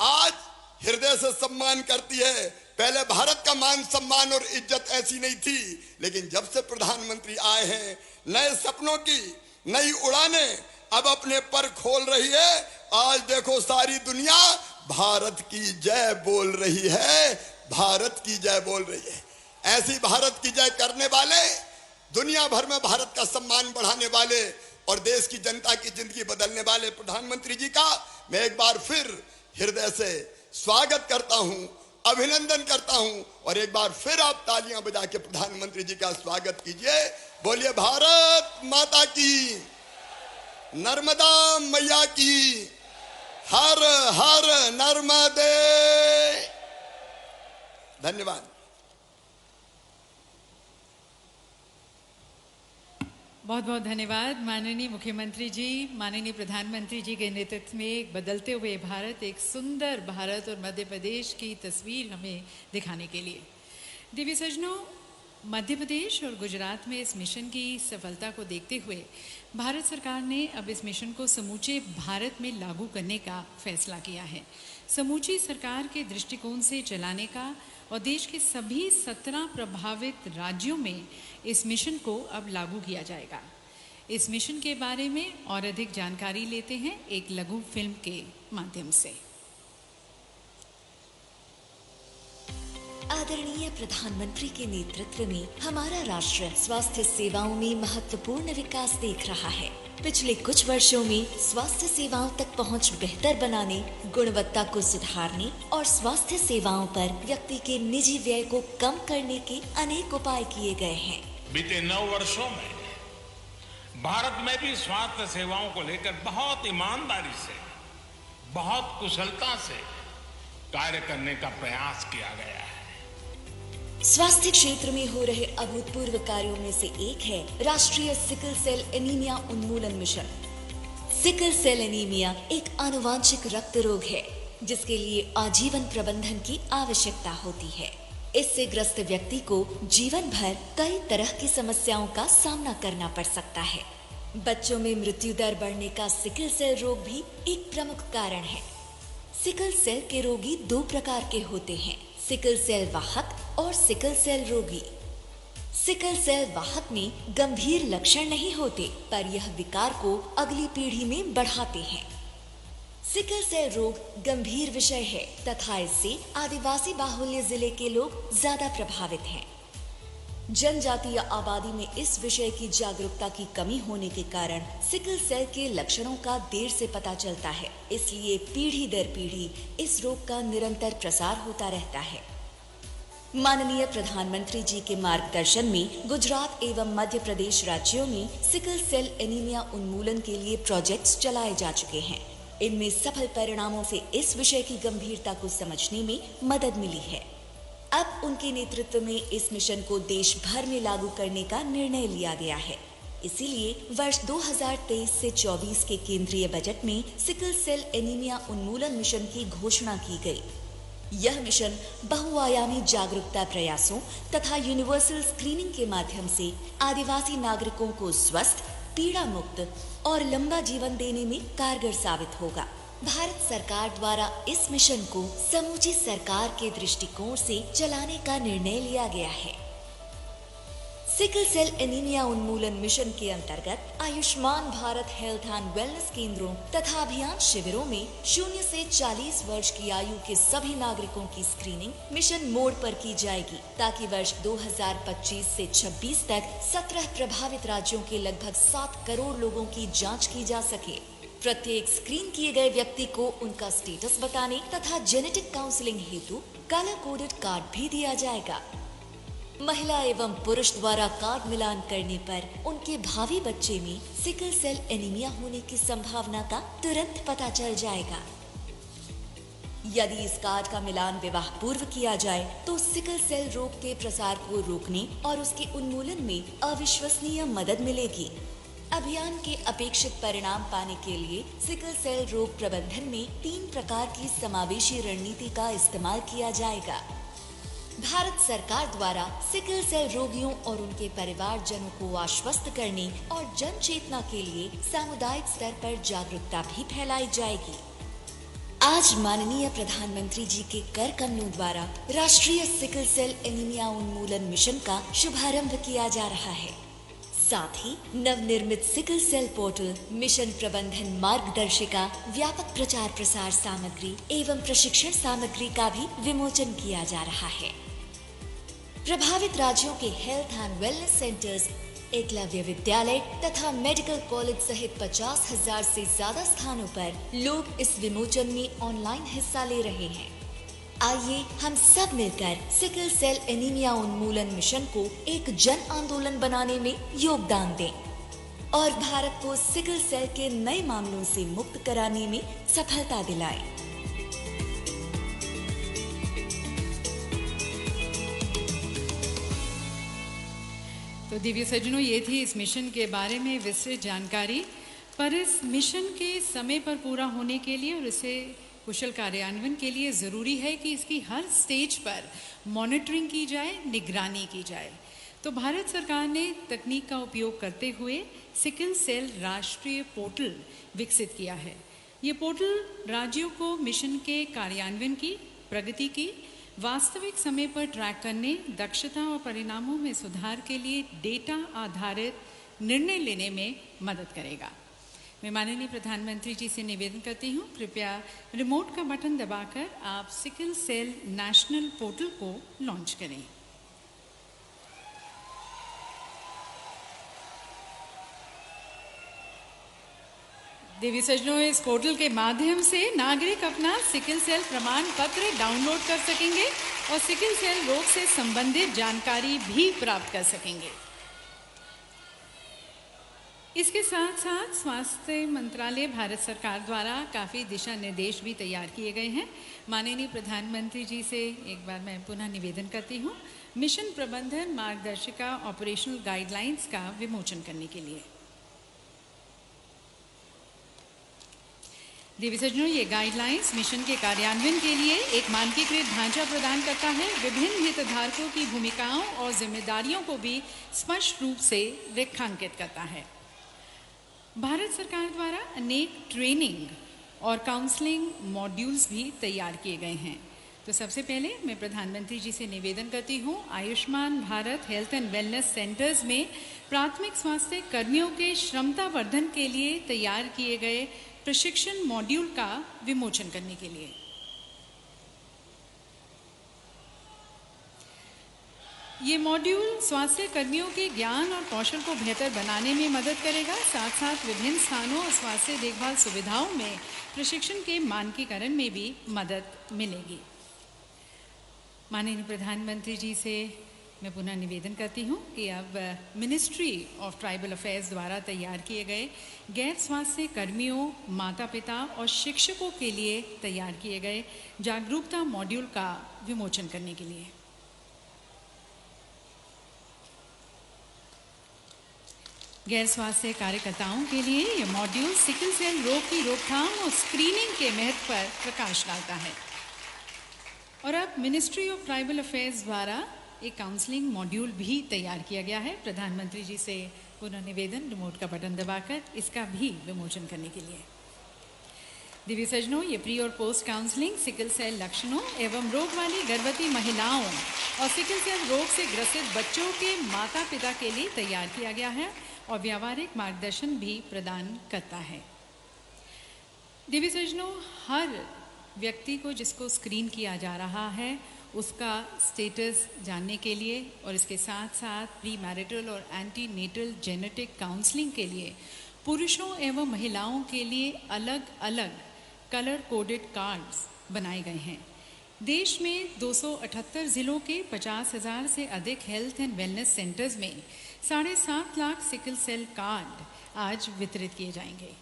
आज हृदय से सम्मान करती है। पहले भारत का मान सम्मान और इज्जत ऐसी नहीं थी, लेकिन जब से प्रधानमंत्री आए हैं, नए सपनों की नई उड़ानें अब अपने पर खोल रही है। आज देखो सारी दुनिया भारत की जय बोल रही है, भारत की जय बोल रही है। ऐसी भारत की जय करने वाले, दुनिया भर में भारत का सम्मान बढ़ाने वाले और देश की जनता की जिंदगी बदलने वाले प्रधानमंत्री जी का मैं एक बार फिर हृदय से स्वागत करता हूं, अभिनंदन करता हूं। और एक बार फिर आप तालियां बजा के प्रधानमंत्री जी का स्वागत कीजिए। बोलिए भारत माता की, नर्मदा मैया की, हर हर नर्मदे। धन्यवाद। बहुत बहुत धन्यवाद माननीय मुख्यमंत्री जी, माननीय प्रधानमंत्री जी के नेतृत्व में एक बदलते हुए भारत, एक सुंदर भारत और मध्य प्रदेश की तस्वीर हमें दिखाने के लिए। दिव्य सज्जनों, मध्य प्रदेश और गुजरात में इस मिशन की सफलता को देखते हुए भारत सरकार ने अब इस मिशन को समूचे भारत में लागू करने का फैसला किया है। समूची सरकार के दृष्टिकोण से चलाने का और देश के सभी 17 प्रभावित राज्यों में इस मिशन को अब लागू किया जाएगा। इस मिशन के बारे में और अधिक जानकारी लेते हैं एक लघु फिल्म के माध्यम से। आदरणीय प्रधानमंत्री के नेतृत्व में हमारा राष्ट्र स्वास्थ्य सेवाओं में महत्वपूर्ण विकास देख रहा है। पिछले कुछ वर्षों में स्वास्थ्य सेवाओं तक पहुंच बेहतर बनाने, गुणवत्ता को सुधारने और स्वास्थ्य सेवाओं पर व्यक्ति के निजी व्यय को कम करने के अनेक उपाय किए गए हैं। बीते 9 वर्षों में भारत में भी स्वास्थ्य सेवाओं को लेकर बहुत ईमानदारी से, बहुत कुशलता से कार्य करने का प्रयास किया गया है। स्वास्थ्य क्षेत्र में हो रहे अभूतपूर्व कार्यों में से एक है राष्ट्रीय सिकल सेल एनीमिया उन्मूलन मिशन। सिकल सेल एनीमिया एक आनुवांशिक रक्त रोग है जिसके लिए आजीवन प्रबंधन की आवश्यकता होती है। इससे ग्रस्त व्यक्ति को जीवन भर कई तरह की समस्याओं का सामना करना पड़ सकता है। बच्चों में मृत्यु दर बढ़ने का सिकल सेल रोग भी एक प्रमुख कारण है। सिकल सेल के रोगी 2 प्रकार के होते हैं, सिकल सेल वाहक और सिकल सेल रोगी। सिकल सेल वाहक में गंभीर लक्षण नहीं होते, पर यह विकार को अगली पीढ़ी में बढ़ाते हैं। सिकल सेल रोग गंभीर विषय है तथा इससे आदिवासी बाहुल्य जिले के लोग ज्यादा प्रभावित हैं। जनजातीय आबादी में इस विषय की जागरूकता की कमी होने के कारण सिकल सेल के लक्षणों का देर से पता चलता है। इसलिए पीढ़ी दर पीढ़ी इस रोग का निरंतर प्रसार होता रहता है। माननीय प्रधानमंत्री जी के मार्गदर्शन में गुजरात एवं मध्य प्रदेश राज्यों में सिकल सेल एनीमिया उन्मूलन के लिए प्रोजेक्ट्स चलाए जा चुके हैं। इनमें सफल परिणामों से इस विषय की गंभीरता को समझने में मदद मिली है। अब उनके नेतृत्व में इस मिशन को देश भर में लागू करने का निर्णय लिया गया है। इसीलिए वर्ष 2023 से 24 के केंद्रीय बजट में सिकल सेल एनीमिया उन्मूलन मिशन की घोषणा की गई। यह मिशन बहुआयामी जागरूकता प्रयासों तथा यूनिवर्सल स्क्रीनिंग के माध्यम से आदिवासी नागरिकों को स्वस्थ, पीड़ा मुक्त और लंबा जीवन देने में कारगर साबित होगा। भारत सरकार द्वारा इस मिशन को समूची सरकार के दृष्टिकोण से चलाने का निर्णय लिया गया है। सिकल सेल एनीमिया उन्मूलन मिशन के अंतर्गत Ayushman Bharat health and wellness केंद्रों तथा अभियान शिविरों में 0 से 40 वर्ष की आयु के सभी नागरिकों की स्क्रीनिंग मिशन मोड पर की जाएगी, ताकि वर्ष 2025 से 26 तक 17 प्रभावित राज्यों के लगभग 7 करोड़ लोगों की जांच की जा सके। प्रत्येक स्क्रीन किए गए व्यक्ति को उनका स्टेटस बताने तथा जेनेटिक काउंसलिंग हेतु कलर कोडेड कार्ड भी दिया जाएगा। महिला एवं पुरुष द्वारा कार्ड मिलान करने पर उनके भावी बच्चे में सिकल सेल एनीमिया होने की संभावना का तुरंत पता चल जाएगा। यदि इस कार्ड का मिलान विवाह पूर्व किया जाए तो सिकल सेल रोग के प्रसार को रोकने और उसके उन्मूलन में अविश्वसनीय मदद मिलेगी। अभियान के अपेक्षित परिणाम पाने के लिए सिकल सेल रोग प्रबंधन में 3 प्रकार की समावेशी रणनीति का इस्तेमाल किया जाएगा। भारत सरकार द्वारा सिकल सेल रोगियों और उनके परिवारजनों को आश्वस्त करने और जन चेतना के लिए सामुदायिक स्तर पर जागरूकता भी फैलाई जाएगी। आज माननीय प्रधानमंत्री जी के कर कमलों द्वारा राष्ट्रीय सिकल सेल एनीमिया उन्मूलन मिशन का शुभारंभ किया जा रहा है। साथ ही नवनिर्मित सिकल सेल पोर्टल, मिशन प्रबंधन मार्गदर्शिका, व्यापक प्रचार प्रसार सामग्री एवं प्रशिक्षण सामग्री का भी विमोचन किया जा रहा है। प्रभावित राज्यों के health and wellness centres, Eklavya विद्यालय तथा मेडिकल कॉलेज सहित 50,000 से ज्यादा स्थानों पर लोग इस विमोचन में ऑनलाइन हिस्सा ले रहे हैं। आइए हम सब मिलकर सिकल सेल एनीमिया उन्मूलन मिशन को एक जन आंदोलन बनाने में योगदान दें और भारत को सिकल सेल के नए मामलों से मुक्त कराने में सफलता दिलाएं। तो दिव्य सज्जनों, ये थी इस मिशन के बारे में विस्तृत जानकारी। पर इस मिशन के समय पर पूरा होने के लिए और इसे कुशल कार्यान्वयन के लिए ज़रूरी है कि इसकी हर स्टेज पर मॉनिटरिंग की जाए, निगरानी की जाए। तो भारत सरकार ने तकनीक का उपयोग करते हुए सिकल सेल राष्ट्रीय पोर्टल विकसित किया है। ये पोर्टल राज्यों को मिशन के कार्यान्वयन की प्रगति की वास्तविक समय पर ट्रैक करने, दक्षता और परिणामों में सुधार के लिए डेटा आधारित निर्णय लेने में मदद करेगा। मैं माननीय प्रधानमंत्री जी से निवेदन करती हूँ, कृपया रिमोट का बटन दबाकर आप सिकल सेल नेशनल पोर्टल को लॉन्च करें। देवी सज्जनों, इस पोर्टल के माध्यम से नागरिक अपना सिकल सेल प्रमाण पत्र डाउनलोड कर सकेंगे और सिकल सेल रोग से संबंधित जानकारी भी प्राप्त कर सकेंगे। इसके साथ साथ स्वास्थ्य मंत्रालय भारत सरकार द्वारा काफ़ी दिशा निर्देश भी तैयार किए गए हैं। माननीय प्रधानमंत्री जी से एक बार मैं पुनः निवेदन करती हूँ, मिशन प्रबंधन मार्गदर्शिका ऑपरेशनल गाइडलाइंस का विमोचन करने के लिए। देवी सज्जनों, ये गाइडलाइंस मिशन के कार्यान्वयन के लिए एक मानकीकृत ढांचा प्रदान करता है, विभिन्न हितधारकों की भूमिकाओं और जिम्मेदारियों को भी स्पष्ट रूप से रेखांकित करता है। भारत सरकार द्वारा अनेक ट्रेनिंग और काउंसलिंग मॉड्यूल्स भी तैयार किए गए हैं। तो सबसे पहले मैं प्रधानमंत्री जी से निवेदन करती हूँ, Ayushman Bharat health and wellness centres में प्राथमिक स्वास्थ्य कर्मियों के क्षमता वर्धन के लिए तैयार किए गए प्रशिक्षण मॉड्यूल का विमोचन करने के लिए। ये मॉड्यूल स्वास्थ्य कर्मियों के ज्ञान और कौशल को बेहतर बनाने में मदद करेगा, साथ साथ विभिन्न स्थानों और स्वास्थ्य देखभाल सुविधाओं में प्रशिक्षण के मानकीकरण में भी मदद मिलेगी। माननीय प्रधानमंत्री जी से मैं पुनः निवेदन करती हूँ कि अब मिनिस्ट्री ऑफ ट्राइबल अफेयर्स द्वारा तैयार किए गए गैर स्वास्थ्य कर्मियों, माता पिता और शिक्षकों के लिए तैयार किए गए जागरूकता मॉड्यूल का विमोचन करने के लिए। गैर स्वास्थ्य कार्यकर्ताओं के लिए यह मॉड्यूल सिकल सेल रोग की रोकथाम और स्क्रीनिंग के महत्व पर प्रकाश डालता है। और अब मिनिस्ट्री ऑफ ट्राइबल अफेयर्स द्वारा एक काउंसलिंग मॉड्यूल भी तैयार किया गया है। प्रधानमंत्री जी से पुनः निवेदन, रिमोट का बटन दबाकर इसका भी विमोचन करने के लिए। दिव्य सज्जनों, ये प्री और पोस्ट काउंसलिंग सिकल सेल लक्षणों एवं रोग वाली गर्भवती महिलाओं और सिकल सेल रोग से ग्रसित बच्चों के माता पिता के लिए तैयार किया गया है और व्यावहारिक मार्गदर्शन भी प्रदान करता है। दिव्य सज्जनों, हर व्यक्ति को जिसको स्क्रीन किया जा रहा है उसका स्टेटस जानने के लिए और इसके साथ साथ प्री मैरिटल और एंटी नेटल जेनेटिक काउंसलिंग के लिए पुरुषों एवं महिलाओं के लिए अलग अलग कलर कोडेड कार्ड्स बनाए गए हैं। देश में 278 जिलों के 50,000 से अधिक हेल्थ एंड वेलनेस सेंटर्स में 7.5 लाख सिकल सेल कार्ड आज वितरित किए जाएंगे।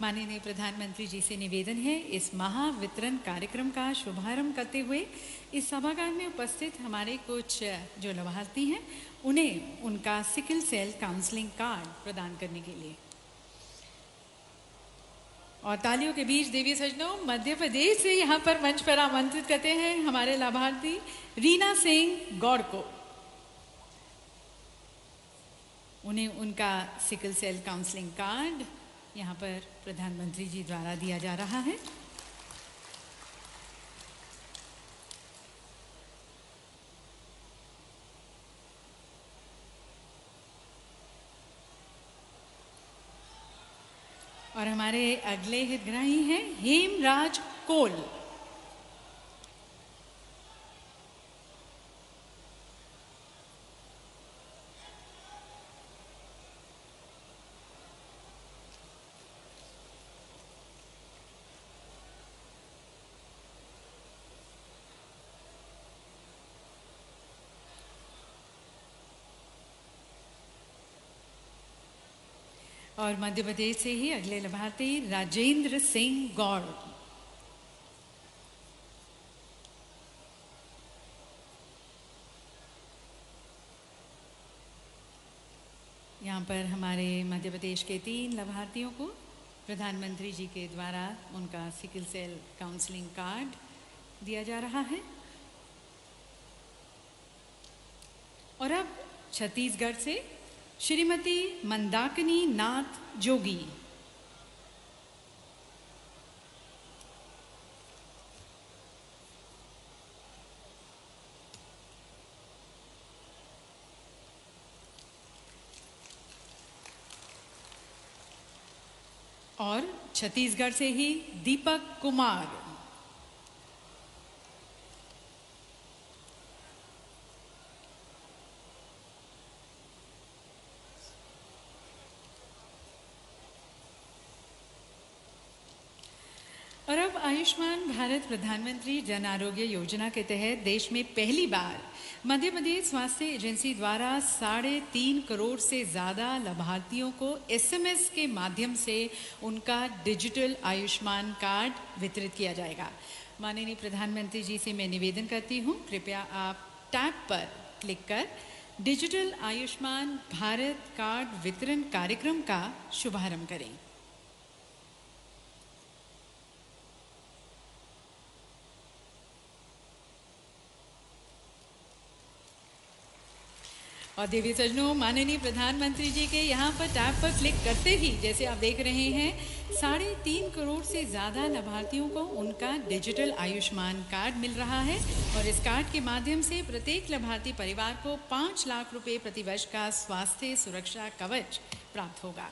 माननीय प्रधानमंत्री जी से निवेदन है, इस महावितरण कार्यक्रम का शुभारंभ करते हुए इस सभागार में उपस्थित हमारे कुछ जो लाभार्थी हैं उन्हें उनका सिकल सेल काउंसलिंग कार्ड प्रदान करने के लिए और तालियों के बीच देवी सज्जनों, मध्य प्रदेश से यहाँ पर मंच पर आमंत्रित करते हैं हमारे लाभार्थी रीना सिंह गौड़ को। उन्हें उनका सिकल सेल काउंसलिंग कार्ड यहाँ पर प्रधानमंत्री जी द्वारा दिया जा रहा है। और हमारे अगले हितग्राही हैं हेमराज कोल। और मध्य प्रदेश से ही अगले लाभार्थी राजेंद्र सिंह गौड़। यहाँ पर हमारे मध्य प्रदेश के 3 लाभार्थियों को प्रधानमंत्री जी के द्वारा उनका सिकल सेल काउंसलिंग कार्ड दिया जा रहा है। और अब छत्तीसगढ़ से श्रीमती मंदाकिनी नाथ जोगी। और छत्तीसगढ़ से ही दीपक कुमार। और अब आयुष्मान भारत प्रधानमंत्री जन आरोग्य योजना के तहत देश में पहली बार मध्य प्रदेश स्वास्थ्य एजेंसी द्वारा 3.5 करोड़ से ज़्यादा लाभार्थियों को SMS के माध्यम से उनका डिजिटल आयुष्मान कार्ड वितरित किया जाएगा। माननीय प्रधानमंत्री जी से मैं निवेदन करती हूँ, कृपया आप टैब पर क्लिक कर डिजिटल आयुष्मान भारत कार्ड वितरण कार्यक्रम का शुभारंभ करें। और देवी सज्जनों, माननीय प्रधानमंत्री जी के यहाँ पर टैब पर क्लिक करते ही जैसे आप देख रहे हैं 3.5 करोड़ से ज़्यादा लाभार्थियों को उनका डिजिटल आयुष्मान कार्ड मिल रहा है और इस कार्ड के माध्यम से प्रत्येक लाभार्थी परिवार को 5 लाख रुपए प्रतिवर्ष का स्वास्थ्य सुरक्षा कवच प्राप्त होगा।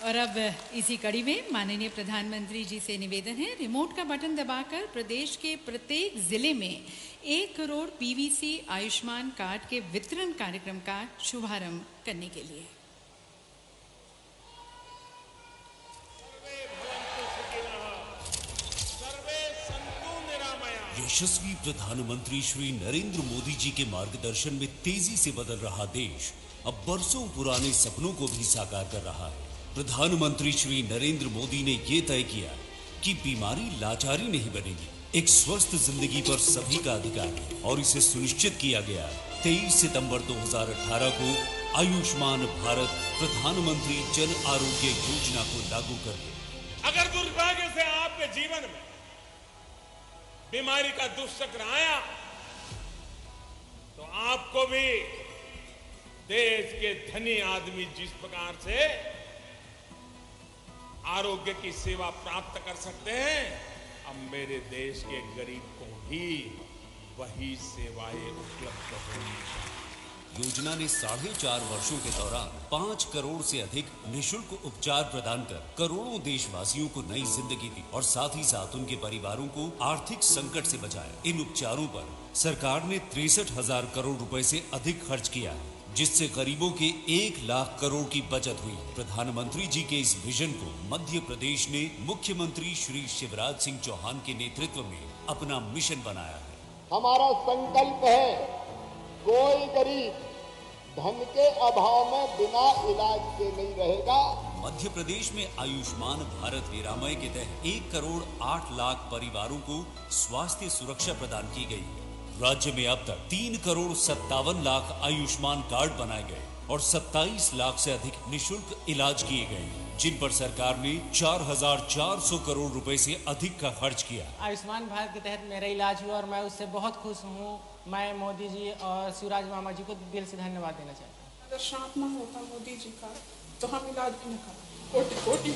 और अब इसी कड़ी में माननीय प्रधानमंत्री जी से निवेदन है, रिमोट का बटन दबाकर प्रदेश के प्रत्येक जिले में 1 करोड़ PVC आयुष्मान कार्ड के वितरण कार्यक्रम का शुभारंभ करने के लिए। यशस्वी प्रधानमंत्री श्री नरेंद्र मोदी जी के मार्गदर्शन में तेजी से बदल रहा देश अब बरसों पुराने सपनों को भी साकार कर रहा है। प्रधानमंत्री श्री नरेंद्र मोदी ने ये तय किया कि बीमारी लाचारी नहीं बनेगी, एक स्वस्थ जिंदगी पर सभी का अधिकार है और इसे सुनिश्चित किया गया। 23 सितंबर 2018 को आयुष्मान भारत प्रधानमंत्री जन आरोग्य योजना को लागू कर दिया। अगर दुर्भाग्य से आपके जीवन में बीमारी का दुष्चक्र आया तो आपको भी देश के धनी आदमी जिस प्रकार से आरोग्य की सेवा प्राप्त कर सकते हैं, अब मेरे देश के गरीब को भी वही सेवाएं उपलब्ध होंगी। योजना ने 4.5 वर्षों के दौरान 5 करोड़ से अधिक निशुल्क उपचार प्रदान कर करोड़ों देशवासियों को नई जिंदगी दी और साथ ही साथ उनके परिवारों को आर्थिक संकट से बचाया। इन उपचारों पर सरकार ने 63,000 करोड़ रुपए से अधिक खर्च किया है, जिससे गरीबों के 1 लाख करोड़ की बचत हुई। प्रधानमंत्री जी के इस विजन को मध्य प्रदेश ने मुख्यमंत्री श्री शिवराज सिंह चौहान के नेतृत्व में अपना मिशन बनाया है। हमारा संकल्प है, कोई गरीब धन के अभाव में बिना इलाज के नहीं रहेगा। मध्य प्रदेश में आयुष्मान भारत निरामय के तहत 1 करोड़ 8 लाख परिवारों को स्वास्थ्य सुरक्षा प्रदान की गई है। राज्य में अब तक 3 करोड़ 57 लाख आयुष्मान कार्ड बनाए गए और 27 लाख से अधिक निशुल्क इलाज किए गए, जिन पर सरकार ने 4,400 करोड़ रुपए से अधिक का खर्च किया। आयुष्मान भारत के तहत मेरा इलाज हुआ और मैं उससे बहुत खुश हूँ। मैं मोदी जी और शिवराज मामा जी को दिल से धन्यवाद देना चाहता हूँ। अगर श्राप ना होता मोदी जी का तो हम इलाज भी न कराते। कोटि कोटि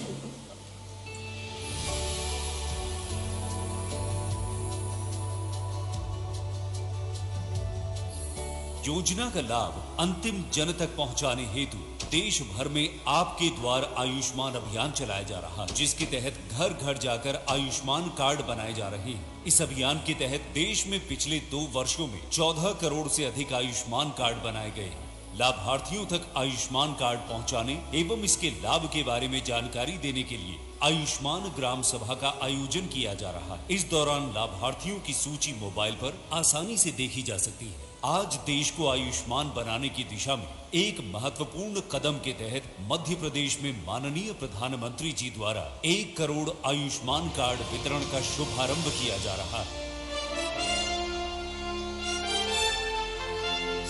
योजना का लाभ अंतिम जन तक पहुंचाने हेतु देश भर में आपके द्वार आयुष्मान अभियान चलाया जा रहा है, जिसके तहत घर घर जाकर आयुष्मान कार्ड बनाए जा रहे हैं। इस अभियान के तहत देश में पिछले 2 वर्षों में 14 करोड़ से अधिक आयुष्मान कार्ड बनाए गए हैं। लाभार्थियों तक आयुष्मान कार्ड पहुंचाने एवं इसके लाभ के बारे में जानकारी देने के लिए आयुष्मान ग्राम सभा का आयोजन किया जा रहा है। इस दौरान लाभार्थियों की सूची मोबाइल पर आसानी से देखी जा सकती है। आज देश को आयुष्मान बनाने की दिशा में एक महत्वपूर्ण कदम के तहत मध्य प्रदेश में माननीय प्रधानमंत्री जी द्वारा 1 करोड़ आयुष्मान कार्ड वितरण का शुभारंभ किया जा रहा है।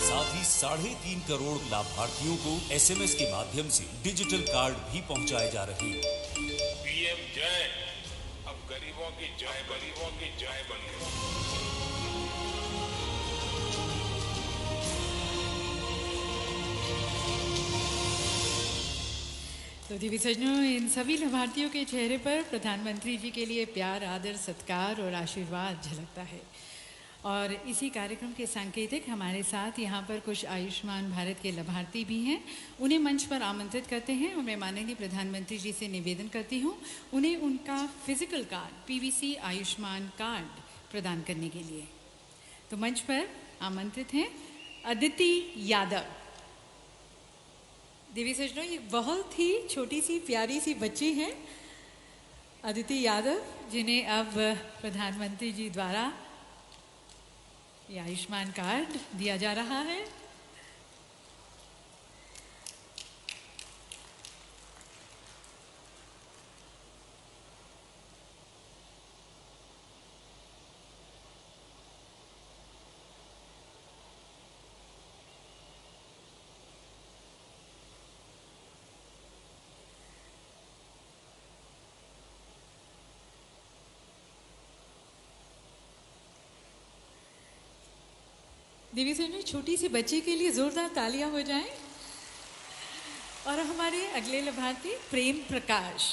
साथ ही 3.5 करोड़ लाभार्थियों को SMS के माध्यम से डिजिटल कार्ड भी पहुंचाए जा रहे हैं। पीएम जय अब गरीबों की जय, गरीबों की जय बन गई। तो दिव्य सज्जनों, इन सभी लाभार्थियों के चेहरे पर प्रधानमंत्री जी के लिए प्यार, आदर, सत्कार और आशीर्वाद झलकता है। और इसी कार्यक्रम के सांकेतिक हमारे साथ यहाँ पर कुछ आयुष्मान भारत के लाभार्थी भी हैं। उन्हें मंच पर आमंत्रित करते हैं और मैं माननीय प्रधानमंत्री जी से निवेदन करती हूँ उन्हें उनका physical card PVC Ayushman card प्रदान करने के लिए। तो मंच पर आमंत्रित हैं अदिति यादव। देवी सज्जनों, ये बहुत ही छोटी सी प्यारी सी बच्ची हैं अदिति यादव, जिन्हें अब प्रधानमंत्री जी द्वारा ये आयुष्मान कार्ड दिया जा रहा है। देवी सर, छोटी सी बच्ची के लिए जोरदार तालियां हो जाएं। और हमारे अगले लाभार्थी प्रेम प्रकाश।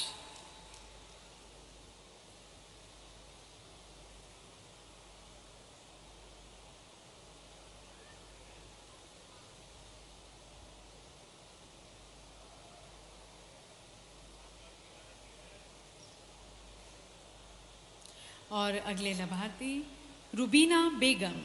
और अगले लाभार्थी रुबीना बेगम।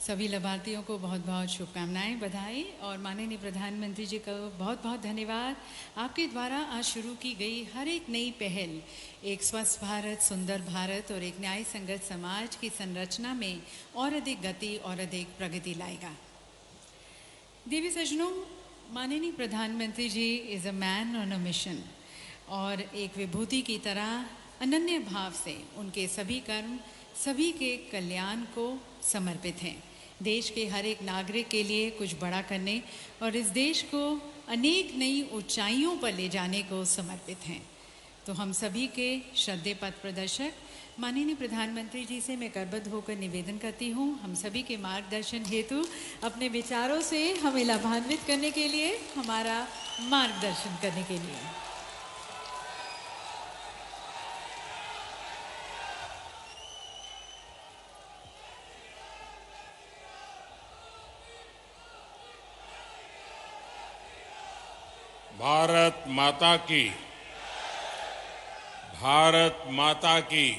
सभी लाभार्थियों को बहुत बहुत शुभकामनाएं, बधाई और माननीय प्रधानमंत्री जी का बहुत बहुत धन्यवाद। आपके द्वारा आज शुरू की गई हर एक नई पहल एक स्वस्थ भारत, सुंदर भारत और एक न्याय संगत समाज की संरचना में और अधिक गति और अधिक प्रगति लाएगा। देवी सज्जनों, माननीय प्रधानमंत्री ji is a man on a mission और एक विभूति की तरह अनन्य भाव से उनके सभी कर्म सभी के कल्याण को समर्पित हैं। देश के हर एक नागरिक के लिए कुछ बड़ा करने और इस देश को अनेक नई ऊंचाइयों पर ले जाने को समर्पित हैं। तो हम सभी के श्रद्धेय पथ प्रदर्शक माननीय प्रधानमंत्री जी से मैं करबद्ध होकर निवेदन करती हूँ, हम सभी के मार्गदर्शन हेतु अपने विचारों से हमें लाभान्वित करने के लिए, हमारा मार्गदर्शन करने के लिए। भारत माता की, भारत माता की।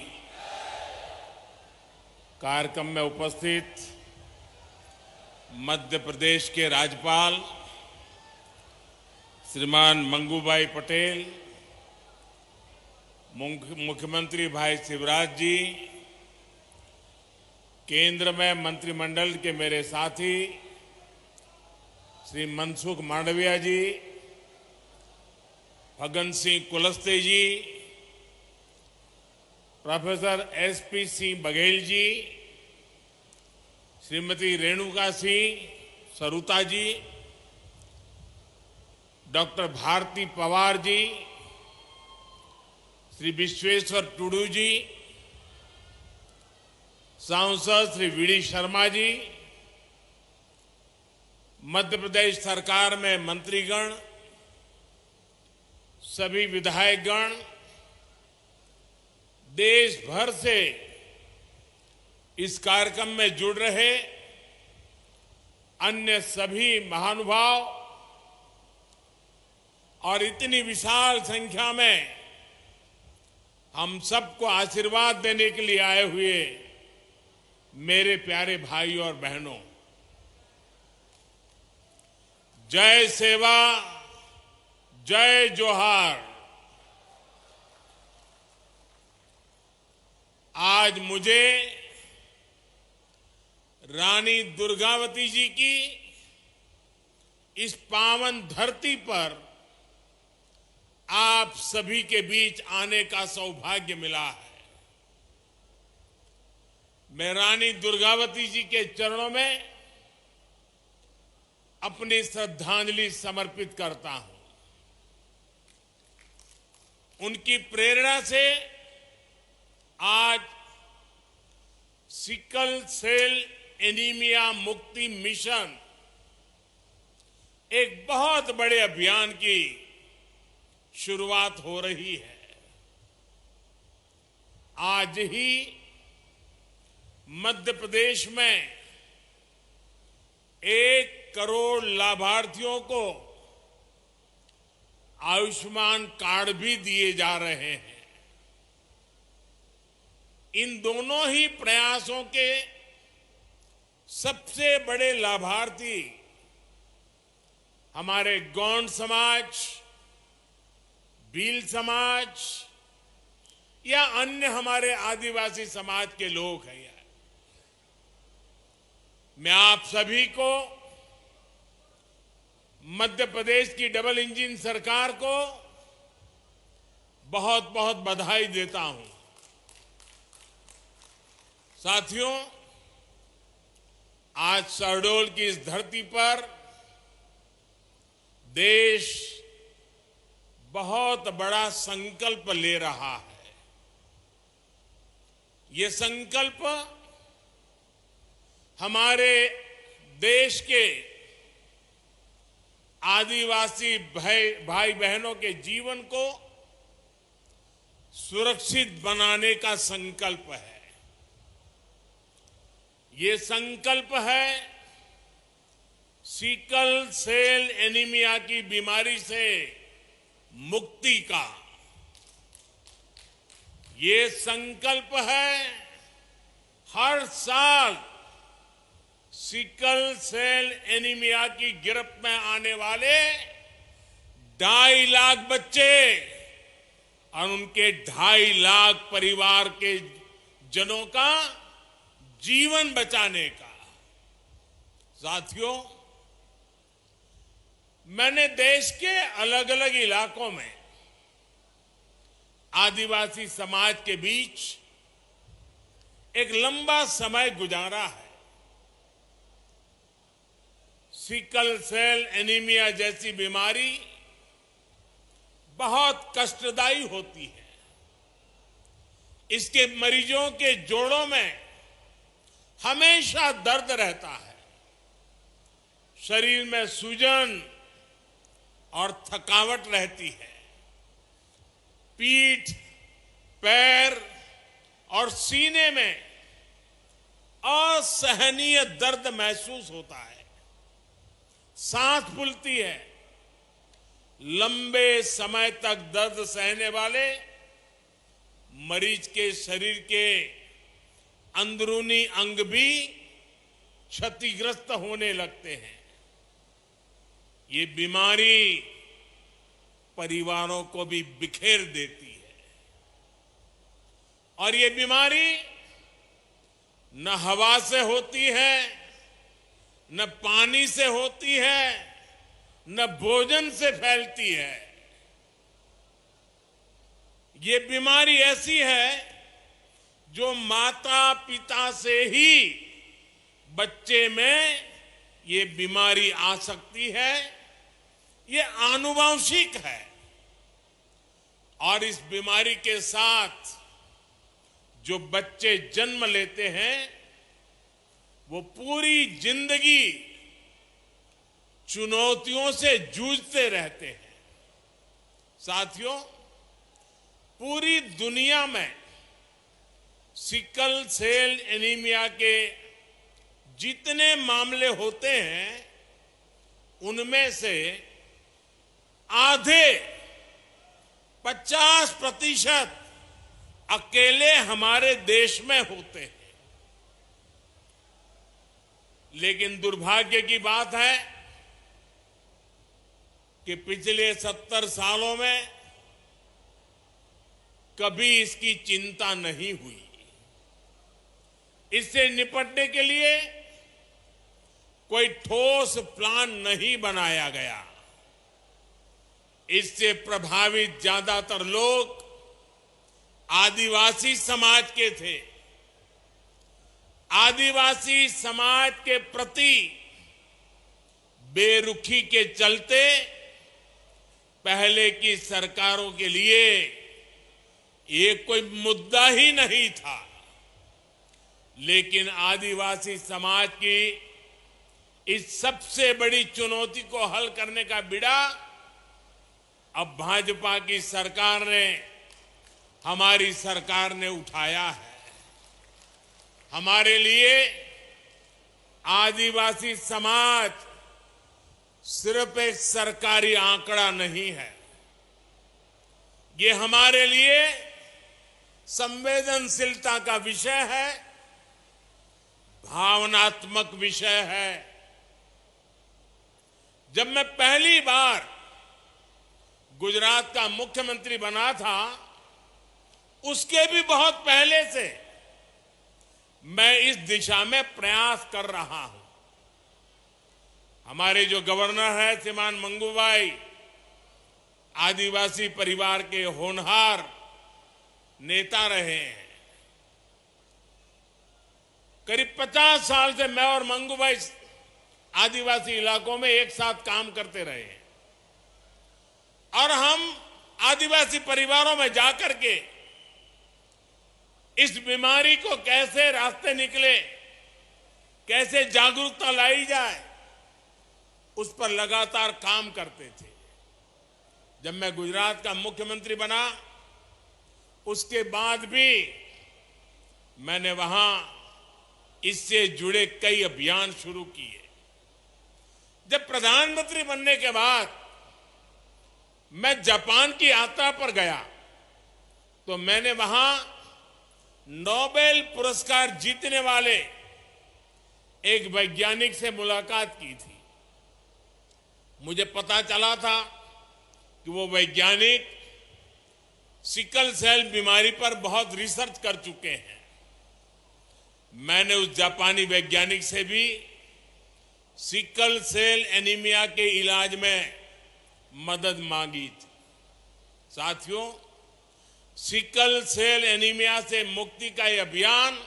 कार्यक्रम में उपस्थित मध्य प्रदेश के राज्यपाल श्रीमान मंगूभाई पटेल, मुख्यमंत्री भाई शिवराज जी, केंद्र में मंत्रिमंडल के मेरे साथी श्री मनसुख मांडविया जी, फग्गन सिंह कुलस्ते जी, प्रोफेसर एसपी सिंह बघेल जी, श्रीमती रेणुका सिंह सरुता जी, डॉक्टर भारती पवार जी, श्री विश्वेश्वर टुडू जी, सांसद श्री वीडी शर्मा जी, मध्य प्रदेश सरकार में मंत्रीगण, सभी विधायकगण, देश भर से इस कार्यक्रम में जुड़ रहे अन्य सभी महानुभाव और इतनी विशाल संख्या में हम सबको आशीर्वाद देने के लिए आए हुए मेरे प्यारे भाई और बहनों, जय सेवा, जय जोहार। आज मुझे रानी दुर्गावती जी की इस पावन धरती पर आप सभी के बीच आने का सौभाग्य मिला है। मैं रानी दुर्गावती जी के चरणों में अपनी श्रद्धांजलि समर्पित करता हूं। उनकी प्रेरणा से आज सिकल सेल एनीमिया मुक्ति मिशन एक बहुत बड़े अभियान की शुरुआत हो रही है। आज ही मध्य प्रदेश में 1 करोड़ लाभार्थियों को आयुष्मान कार्ड भी दिए जा रहे हैं। इन दोनों ही प्रयासों के सबसे बड़े लाभार्थी हमारे गौंड समाज, भील समाज या अन्य हमारे आदिवासी समाज के लोग हैं। मैं आप सभी को, मध्य प्रदेश की डबल इंजन सरकार को बहुत बहुत बधाई देता हूं। साथियों, आज शहडोल की इस धरती पर देश बहुत बड़ा संकल्प ले रहा है। ये संकल्प हमारे देश के आदिवासी भाई बहनों के जीवन को सुरक्षित बनाने का संकल्प है। ये संकल्प है सिकल सेल एनीमिया की बीमारी से मुक्ति का। ये संकल्प है हर साल सिकल सेल एनीमिया की गिरफ्त में आने वाले 2.5 लाख बच्चे और उनके 2.5 लाख परिवार के जनों का जीवन बचाने का। साथियों, मैंने देश के अलग अलग इलाकों में आदिवासी समाज के बीच एक लंबा समय गुजारा है। सिकल सेल एनीमिया जैसी बीमारी बहुत कष्टदायी होती है। इसके मरीजों के जोड़ों में हमेशा दर्द रहता है, शरीर में सूजन और थकावट रहती है, पीठ, पैर और सीने में असहनीय दर्द महसूस होता है, सांस फूलती है। लंबे समय तक दर्द सहने वाले मरीज के शरीर के अंदरूनी अंग भी क्षतिग्रस्त होने लगते हैं। ये बीमारी परिवारों को भी बिखेर देती है और ये बीमारी न हवा से होती है, न पानी से होती है, न भोजन से फैलती है। ये बीमारी ऐसी है जो माता पिता से ही बच्चे में ये बीमारी आ सकती है। ये आनुवंशिक है और इस बीमारी के साथ जो बच्चे जन्म लेते हैं वो पूरी जिंदगी चुनौतियों से जूझते रहते हैं। साथियों, पूरी दुनिया में सिकल सेल एनीमिया के जितने मामले होते हैं उनमें से आधे 50% अकेले हमारे देश में होते हैं। लेकिन दुर्भाग्य की बात है कि पिछले 70 सालों में कभी इसकी चिंता नहीं हुई। इससे निपटने के लिए कोई ठोस प्लान नहीं बनाया गया। इससे प्रभावित ज्यादातर लोग आदिवासी समाज के थे। आदिवासी समाज के प्रति बेरुखी के चलते पहले की सरकारों के लिए ये कोई मुद्दा ही नहीं था। लेकिन आदिवासी समाज की इस सबसे बड़ी चुनौती को हल करने का बीड़ा अब भाजपा की सरकार ने, हमारी सरकार ने उठाया है। हमारे लिए आदिवासी समाज सिर्फ एक सरकारी आंकड़ा नहीं है, ये हमारे लिए संवेदनशीलता का विषय है, भावनात्मक विषय है। जब मैं पहली बार गुजरात का मुख्यमंत्री बना था, उसके भी बहुत पहले से मैं इस दिशा में प्रयास कर रहा हूं। हमारे जो गवर्नर है श्रीमान मंगूभाई, आदिवासी परिवार के होनहार नेता रहे हैं। करीब 50 साल से मैं और मंगूभाई आदिवासी इलाकों में एक साथ काम करते रहे हैं और हम आदिवासी परिवारों में जाकर के इस बीमारी को कैसे रास्ते निकले, कैसे जागरूकता लाई जाए, उस पर लगातार काम करते थे। जब मैं गुजरात का मुख्यमंत्री बना, उसके बाद भी मैंने वहां इससे जुड़े कई अभियान शुरू किए। जब प्रधानमंत्री बनने के बाद मैं जापान की यात्रा पर गया तो मैंने वहां नोबेल पुरस्कार जीतने वाले एक वैज्ञानिक से मुलाकात की थी। मुझे पता चला था कि वो वैज्ञानिक सिकल सेल बीमारी पर बहुत रिसर्च कर चुके हैं। मैंने उस जापानी वैज्ञानिक से भी सिकल सेल एनीमिया के इलाज में मदद मांगी थी। साथियों, सिकल सेल एनीमिया से मुक्ति का यह अभियान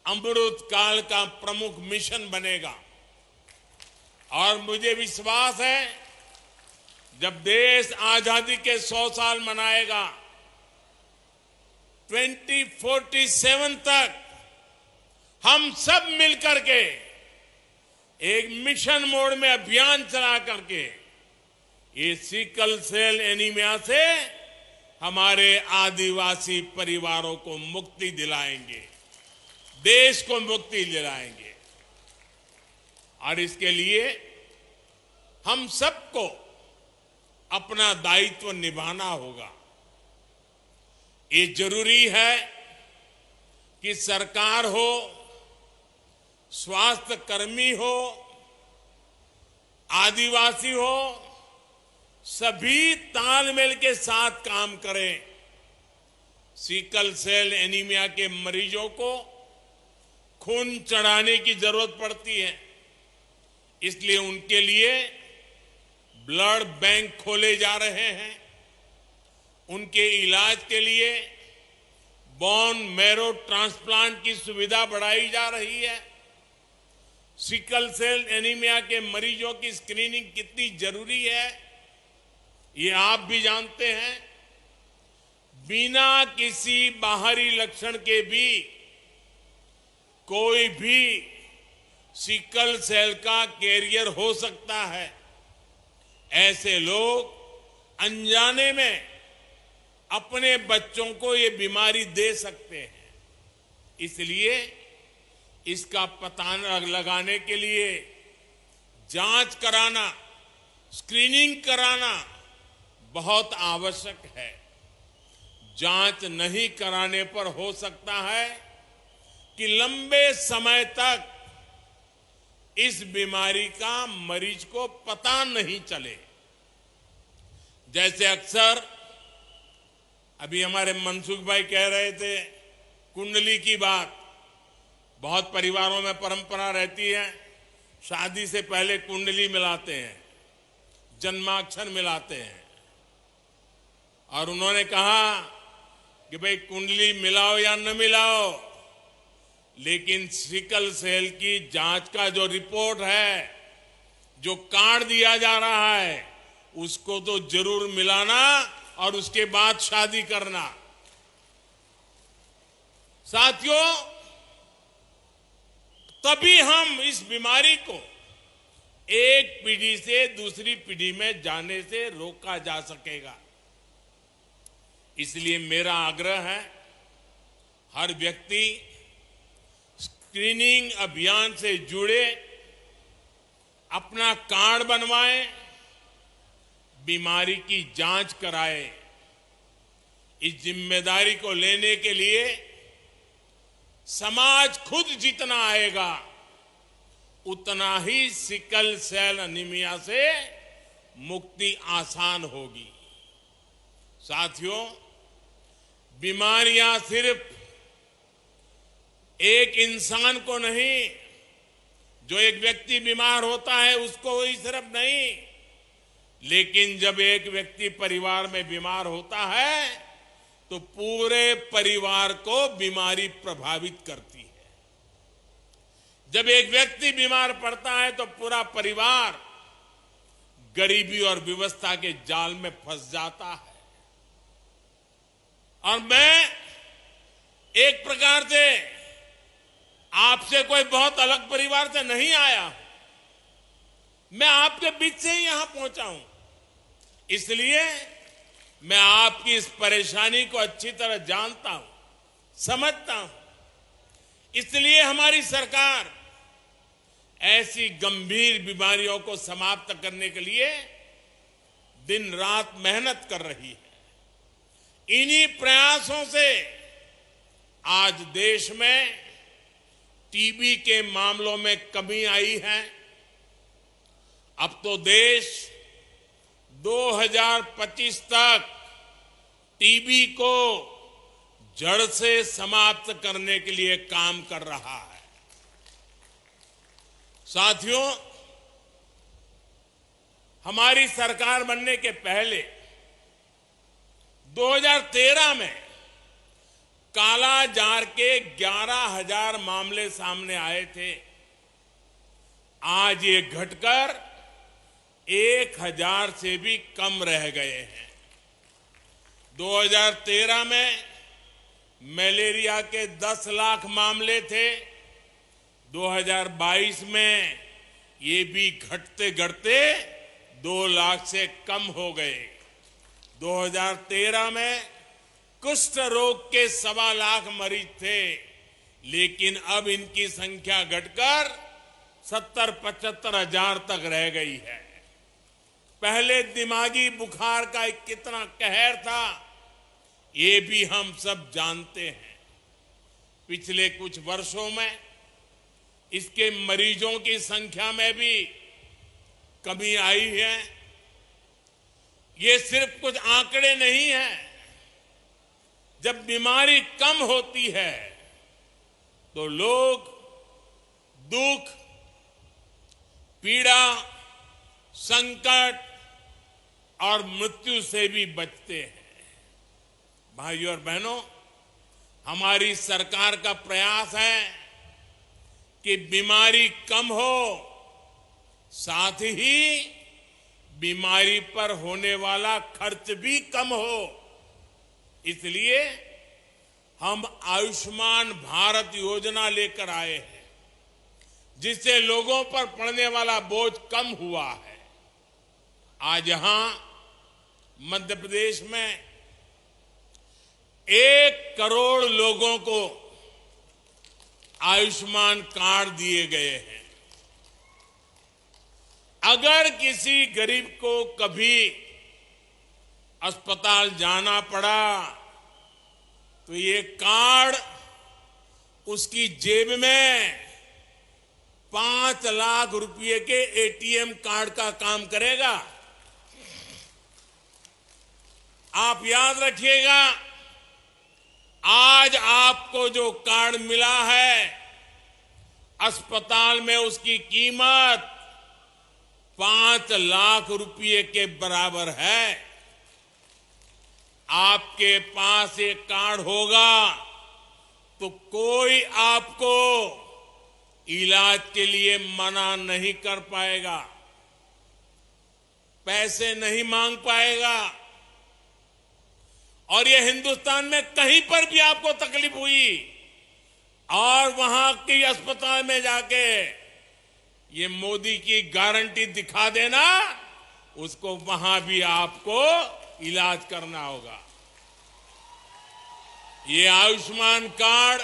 अमृत काल का प्रमुख मिशन बनेगा। और मुझे विश्वास है जब देश आजादी के 100 साल मनाएगा 2047 तक हम सब मिलकर के एक मिशन मोड में अभियान चला करके ये सिकल सेल एनीमिया से हमारे आदिवासी परिवारों को मुक्ति दिलाएंगे, देश को मुक्ति दिलाएंगे। और इसके लिए हम सबको अपना दायित्व निभाना होगा। ये जरूरी है कि सरकार हो, स्वास्थ्य कर्मी हो, आदिवासी हो, सभी तालमेल के साथ काम करें। सिकल सेल एनीमिया के मरीजों को खून चढ़ाने की जरूरत पड़ती है, इसलिए उनके लिए ब्लड बैंक खोले जा रहे हैं। उनके इलाज के लिए बोन मैरो ट्रांसप्लांट की सुविधा बढ़ाई जा रही है। सिकल सेल एनीमिया के मरीजों की स्क्रीनिंग कितनी जरूरी है ये आप भी जानते हैं। बिना किसी बाहरी लक्षण के भी कोई भी सिकल सेल का कैरियर हो सकता है। ऐसे लोग अनजाने में अपने बच्चों को ये बीमारी दे सकते हैं। इसलिए इसका पता लगाने के लिए जांच कराना, स्क्रीनिंग कराना बहुत आवश्यक है। जांच नहीं कराने पर हो सकता है कि लंबे समय तक इस बीमारी का मरीज को पता नहीं चले। जैसे अक्सर अभी हमारे मनसुख भाई कह रहे थे कुंडली की बात, बहुत परिवारों में परंपरा रहती है, शादी से पहले कुंडली मिलाते हैं, जन्माक्षर मिलाते हैं। और उन्होंने कहा कि भाई कुंडली मिलाओ या न मिलाओ, लेकिन सिकल सेल की जांच का जो रिपोर्ट है, जो कार्ड दिया जा रहा है, उसको तो जरूर मिलाना और उसके बाद शादी करना। साथियों, तभी हम इस बीमारी को एक पीढ़ी से दूसरी पीढ़ी में जाने से रोका जा सकेगा। इसलिए मेरा आग्रह है, हर व्यक्ति स्क्रीनिंग अभियान से जुड़े, अपना कार्ड बनवाए, बीमारी की जांच कराए। इस जिम्मेदारी को लेने के लिए समाज खुद जितना आएगा, उतना ही सिकल सेल एनीमिया से मुक्ति आसान होगी। साथियों, बीमारियां सिर्फ एक इंसान को नहीं, जो एक व्यक्ति बीमार होता है उसको ही सिर्फ नहीं, लेकिन जब एक व्यक्ति परिवार में बीमार होता है तो पूरे परिवार को बीमारी प्रभावित करती है। जब एक व्यक्ति बीमार पड़ता है तो पूरा परिवार गरीबी और विवशता के जाल में फंस जाता है। और मैं एक प्रकार से आपसे कोई बहुत अलग परिवार से नहीं आया, मैं आपके बीच से ही यहां पहुंचा हूं। इसलिए मैं आपकी इस परेशानी को अच्छी तरह जानता हूं, समझता हूं। इसलिए हमारी सरकार ऐसी गंभीर बीमारियों को समाप्त करने के लिए दिन रात मेहनत कर रही है। इन्हीं प्रयासों से आज देश में टीबी के मामलों में कमी आई है। अब तो देश 2025 तक टीबी को जड़ से समाप्त करने के लिए काम कर रहा है। साथियों, हमारी सरकार बनने के पहले 2013 में काला जार के 11,000 मामले सामने आए थे। आज ये घटकर 1000 से भी कम रह गए हैं। 2013 में मलेरिया के 10 लाख मामले थे। 2022 में ये भी घटते घटते 2 लाख से कम हो गए। 2013 में कुष्ठ रोग के 1.25 लाख मरीज थे, लेकिन अब इनकी संख्या घटकर 70-75 हजार तक रह गई है। पहले दिमागी बुखार का कितना कहर था, ये भी हम सब जानते हैं। पिछले कुछ वर्षों में इसके मरीजों की संख्या में भी कमी आई है। ये सिर्फ कुछ आंकड़े नहीं हैं। जब बीमारी कम होती है तो लोग दुख, पीड़ा, संकट और मृत्यु से भी बचते हैं। भाइयों और बहनों, हमारी सरकार का प्रयास है कि बीमारी कम हो, साथ ही बीमारी पर होने वाला खर्च भी कम हो। इसलिए हम आयुष्मान भारत योजना लेकर आए हैं, जिससे लोगों पर पड़ने वाला बोझ कम हुआ है। आज यहां मध्य प्रदेश में 1 करोड़ लोगों को आयुष्मान कार्ड दिए गए हैं। अगर किसी गरीब को कभी अस्पताल जाना पड़ा तो ये कार्ड उसकी जेब में 5 लाख रुपए के एटीएम कार्ड का काम करेगा। आप याद रखिएगा, आज आपको जो कार्ड मिला है, अस्पताल में उसकी कीमत 5 लाख रुपए के बराबर है। आपके पास ये कार्ड होगा तो कोई आपको इलाज के लिए मना नहीं कर पाएगा, पैसे नहीं मांग पाएगा। और ये हिंदुस्तान में कहीं पर भी आपको तकलीफ हुई और वहां के अस्पताल में जाके ये मोदी की गारंटी दिखा देना, उसको वहां भी आपको इलाज करना होगा। ये आयुष्मान कार्ड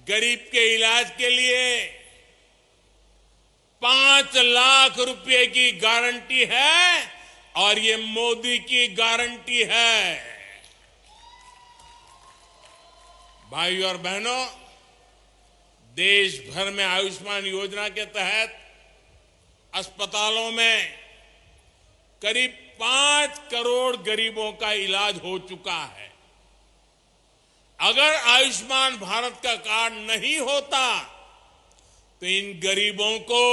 गरीब के इलाज के लिए 5 लाख रुपए की गारंटी है और ये मोदी की गारंटी है। भाइयों और बहनों, देश भर में आयुष्मान योजना के तहत अस्पतालों में करीब 5 करोड़ गरीबों का इलाज हो चुका है। अगर आयुष्मान भारत का कार्ड नहीं होता तो इन गरीबों को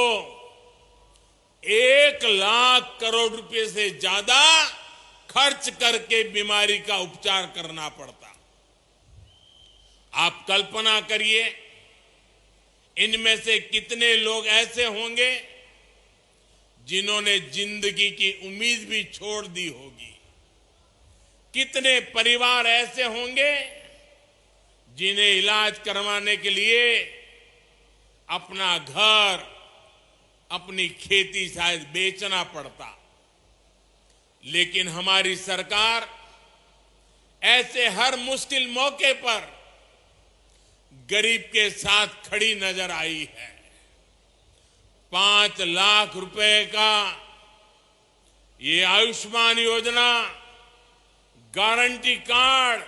1 लाख करोड़ रुपए से ज्यादा खर्च करके बीमारी का उपचार करना पड़ता। आप कल्पना करिए, इनमें से कितने लोग ऐसे होंगे जिन्होंने जिंदगी की उम्मीद भी छोड़ दी होगी। कितने परिवार ऐसे होंगे जिन्हें इलाज करवाने के लिए अपना घर, अपनी खेती शायद बेचना पड़ता। लेकिन हमारी सरकार ऐसे हर मुश्किल मौके पर गरीब के साथ खड़ी नजर आई है। 5 लाख रुपए का ये आयुष्मान योजना गारंटी कार्ड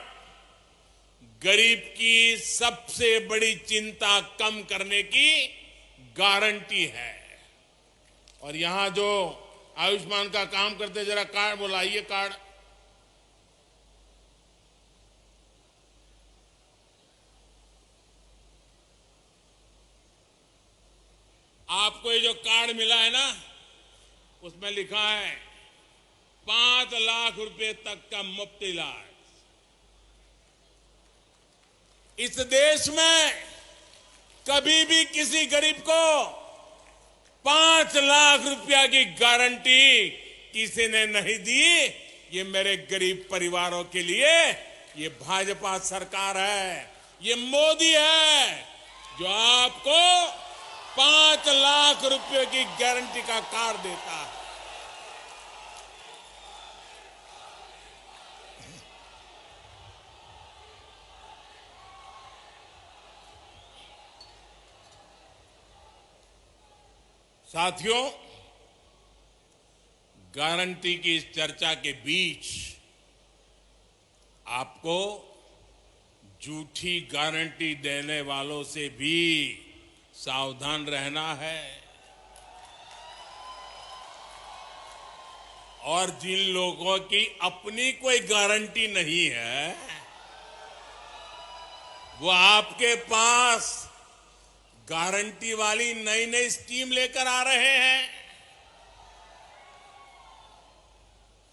गरीब की सबसे बड़ी चिंता कम करने की गारंटी है। और यहां जो आयुष्मान का काम करते, जरा कार्ड बुलाइए। कार्ड आपको ये जो कार्ड मिला है ना, उसमें लिखा है 5 लाख रुपए तक का मुफ्त इलाज। इस देश में कभी भी किसी गरीब को 5 लाख रुपया की गारंटी किसी ने नहीं दी। ये मेरे गरीब परिवारों के लिए ये भाजपा सरकार है, ये मोदी है जो आपको 5 लाख रुपए की गारंटी का कार्ड देता है। साथियों, गारंटी की इस चर्चा के बीच आपको झूठी गारंटी देने वालों से भी सावधान रहना है। और जिन लोगों की अपनी कोई गारंटी नहीं है, वो आपके पास गारंटी वाली नई नई स्कीम लेकर आ रहे हैं।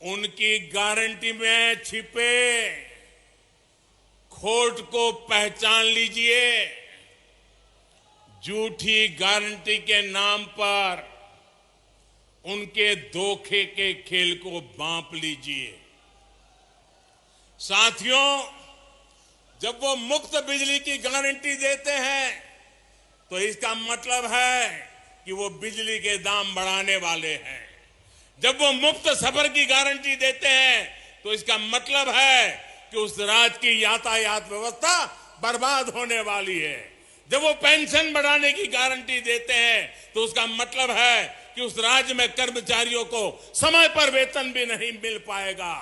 उनकी गारंटी में छिपे खोट को पहचान लीजिए। झूठी गारंटी के नाम पर उनके धोखे के खेल को भांप लीजिए। साथियों, जब वो मुफ्त बिजली की गारंटी देते हैं तो इसका मतलब है कि वो बिजली के दाम बढ़ाने वाले हैं। जब वो मुफ्त सफर की गारंटी देते हैं तो इसका मतलब है कि उस राज्य की यातायात व्यवस्था बर्बाद होने वाली है। जब वो पेंशन बढ़ाने की गारंटी देते हैं तो उसका मतलब है कि उस राज्य में कर्मचारियों को समय पर वेतन भी नहीं मिल पाएगा।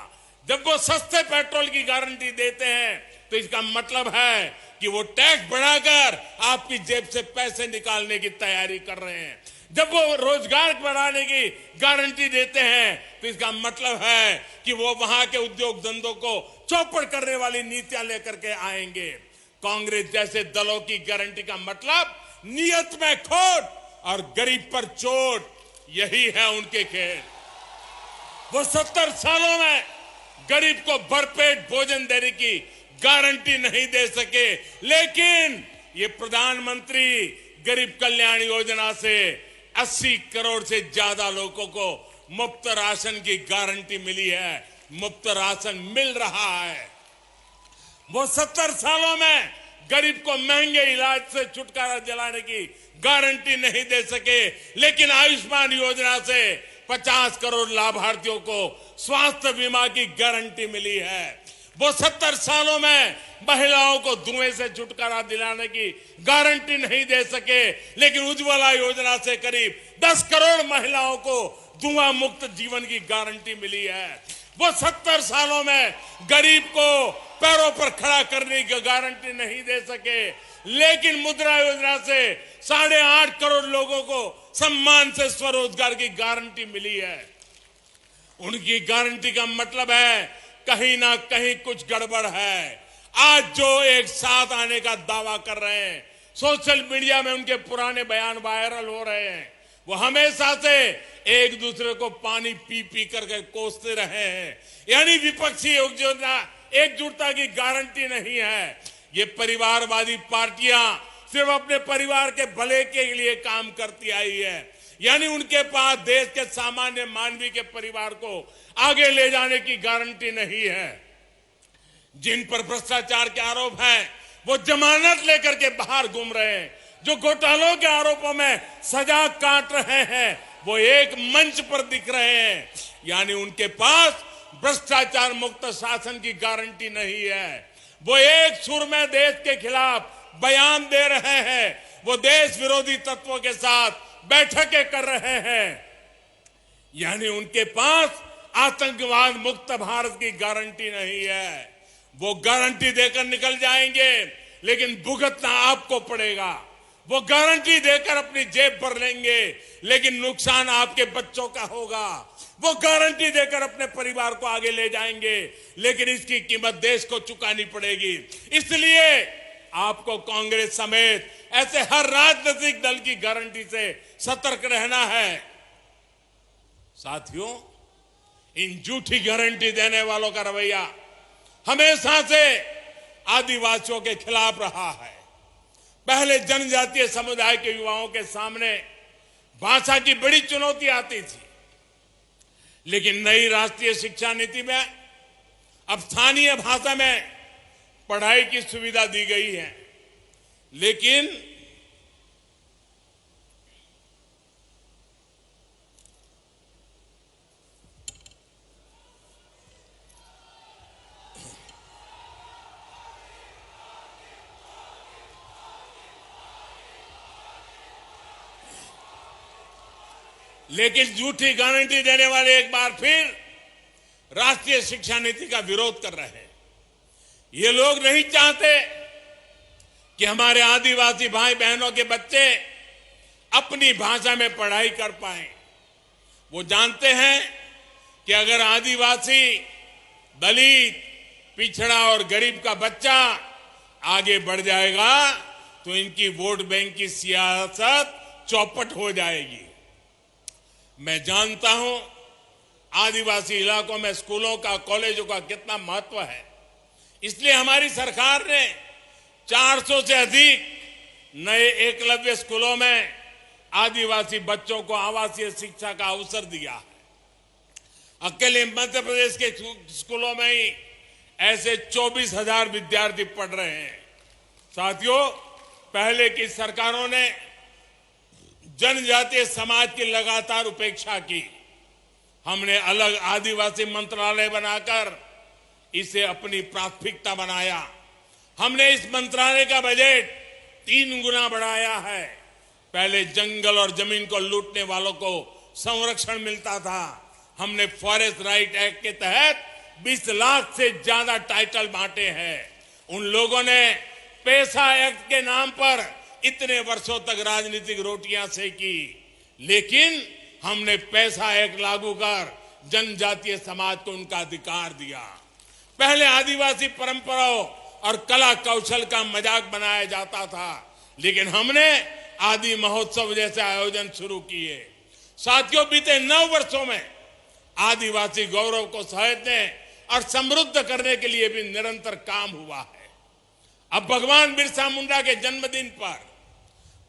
जब वो सस्ते पेट्रोल की गारंटी देते हैं तो इसका मतलब है कि वो टैक्स बढ़ाकर आपकी जेब से पैसे निकालने की तैयारी कर रहे हैं। जब वो रोजगार बढ़ाने की गारंटी देते हैं तो इसका मतलब है कि वो वहां के उद्योग धंधों को चौपट करने वाली नीतियां लेकर के आएंगे। कांग्रेस जैसे दलों की गारंटी का मतलब नियत में खोट और गरीब पर चोट, यही है उनके खेल। वो 70 सालों में गरीब को भरपेट भोजन देने की गारंटी नहीं दे सके, लेकिन ये प्रधानमंत्री गरीब कल्याण योजना से 80 करोड़ से ज्यादा लोगों को मुफ्त राशन की गारंटी मिली है, मुफ्त राशन मिल रहा है। वो 70 सालों में गरीब को महंगे इलाज से छुटकारा दिलाने की गारंटी नहीं दे सके, लेकिन आयुष्मान योजना से 50 करोड़ लाभार्थियों को स्वास्थ्य बीमा की गारंटी मिली है। वो 70 सालों में महिलाओं को धुएं से छुटकारा दिलाने की गारंटी नहीं दे सके, लेकिन उज्ज्वला योजना से करीब 10 करोड़ महिलाओं को धुआं मुक्त जीवन की गारंटी मिली है। वो 70 सालों में गरीब को पैरों पर खड़ा करने की गारंटी नहीं दे सके, लेकिन मुद्रा योजना से 8.5 करोड़ लोगों को सम्मान से स्वरोजगार की गारंटी मिली है। उनकी गारंटी का मतलब है कहीं ना कहीं कुछ गड़बड़ है। आज जो एक साथ आने का दावा कर रहे हैं, सोशल मीडिया में उनके पुराने बयान वायरल हो रहे हैं। वो हमेशा से एक दूसरे को पानी पी पी करके कोसते रहे हैं, यानी विपक्षी एकजुटता की गारंटी नहीं है। ये परिवारवादी पार्टियां सिर्फ अपने परिवार के भले के लिए काम करती आई है, यानी उनके पास देश के सामान्य मानवीय के परिवार को आगे ले जाने की गारंटी नहीं है। जिन पर भ्रष्टाचार के आरोप हैं, वो जमानत लेकर के बाहर घूम रहे हैं। जो घोटालों के आरोपों में सजा काट रहे हैं, वो एक मंच पर दिख रहे हैं, यानी उनके पास भ्रष्टाचार मुक्त शासन की गारंटी नहीं है। वो एक सुर में देश के खिलाफ बयान दे रहे हैं, वो देश विरोधी तत्वों के साथ बैठकें कर रहे हैं, यानी उनके पास आतंकवाद मुक्त भारत की गारंटी नहीं है। वो गारंटी देकर निकल जाएंगे, लेकिन भुगतना आपको पड़ेगा। वो गारंटी देकर अपनी जेब भर लेंगे, लेकिन नुकसान आपके बच्चों का होगा। वो गारंटी देकर अपने परिवार को आगे ले जाएंगे, लेकिन इसकी कीमत देश को चुकानी पड़ेगी। इसलिए आपको कांग्रेस समेत ऐसे हर राजनीतिक दल की गारंटी से सतर्क रहना है। साथियों, इन झूठी गारंटी देने वालों का रवैया हमेशा से आदिवासियों के खिलाफ रहा है। पहले जनजातीय समुदाय के युवाओं के सामने भाषा की बड़ी चुनौती आती थी, लेकिन नई राष्ट्रीय शिक्षा नीति में अब स्थानीय भाषा में पढ़ाई की सुविधा दी गई है। लेकिन झूठी गारंटी देने वाले एक बार फिर राष्ट्रीय शिक्षा नीति का विरोध कर रहे हैं। ये लोग नहीं चाहते कि हमारे आदिवासी भाई बहनों के बच्चे अपनी भाषा में पढ़ाई कर पाएं। वो जानते हैं कि अगर आदिवासी, दलित, पिछड़ा और गरीब का बच्चा आगे बढ़ जाएगा तो इनकी वोट बैंक की सियासत चौपट हो जाएगी। मैं जानता हूं आदिवासी इलाकों में स्कूलों का, कॉलेजों का कितना महत्व है। इसलिए हमारी सरकार ने 400 से अधिक नए एकलव्य स्कूलों में आदिवासी बच्चों को आवासीय शिक्षा का अवसर दिया है। अकेले मध्य प्रदेश के स्कूलों में ही ऐसे 24,000 विद्यार्थी पढ़ रहे हैं। साथियों, पहले की सरकारों ने जनजातीय समाज की लगातार उपेक्षा की। हमने अलग आदिवासी मंत्रालय बनाकर इसे अपनी प्राथमिकता बनाया। हमने इस मंत्रालय का बजट 3 गुना बढ़ाया है। पहले जंगल और जमीन को लूटने वालों को संरक्षण मिलता था। हमने फॉरेस्ट राइट एक्ट के तहत 20 लाख से ज्यादा टाइटल बांटे हैं। उन लोगों ने पैसा एक्ट के नाम पर इतने वर्षों तक राजनीतिक रोटियां सेकी, लेकिन हमने पैसा एक्ट लागू कर जनजातीय समाज को उनका अधिकार दिया। पहले आदिवासी परंपराओं और कला कौशल का मजाक बनाया जाता था, लेकिन हमने आदि महोत्सव जैसे आयोजन शुरू किए। साथियों, बीते 9 वर्षों में आदिवासी गौरव को सहेजने और समृद्ध करने के लिए भी निरंतर काम हुआ है। अब भगवान बिरसा मुंडा के जन्मदिन पर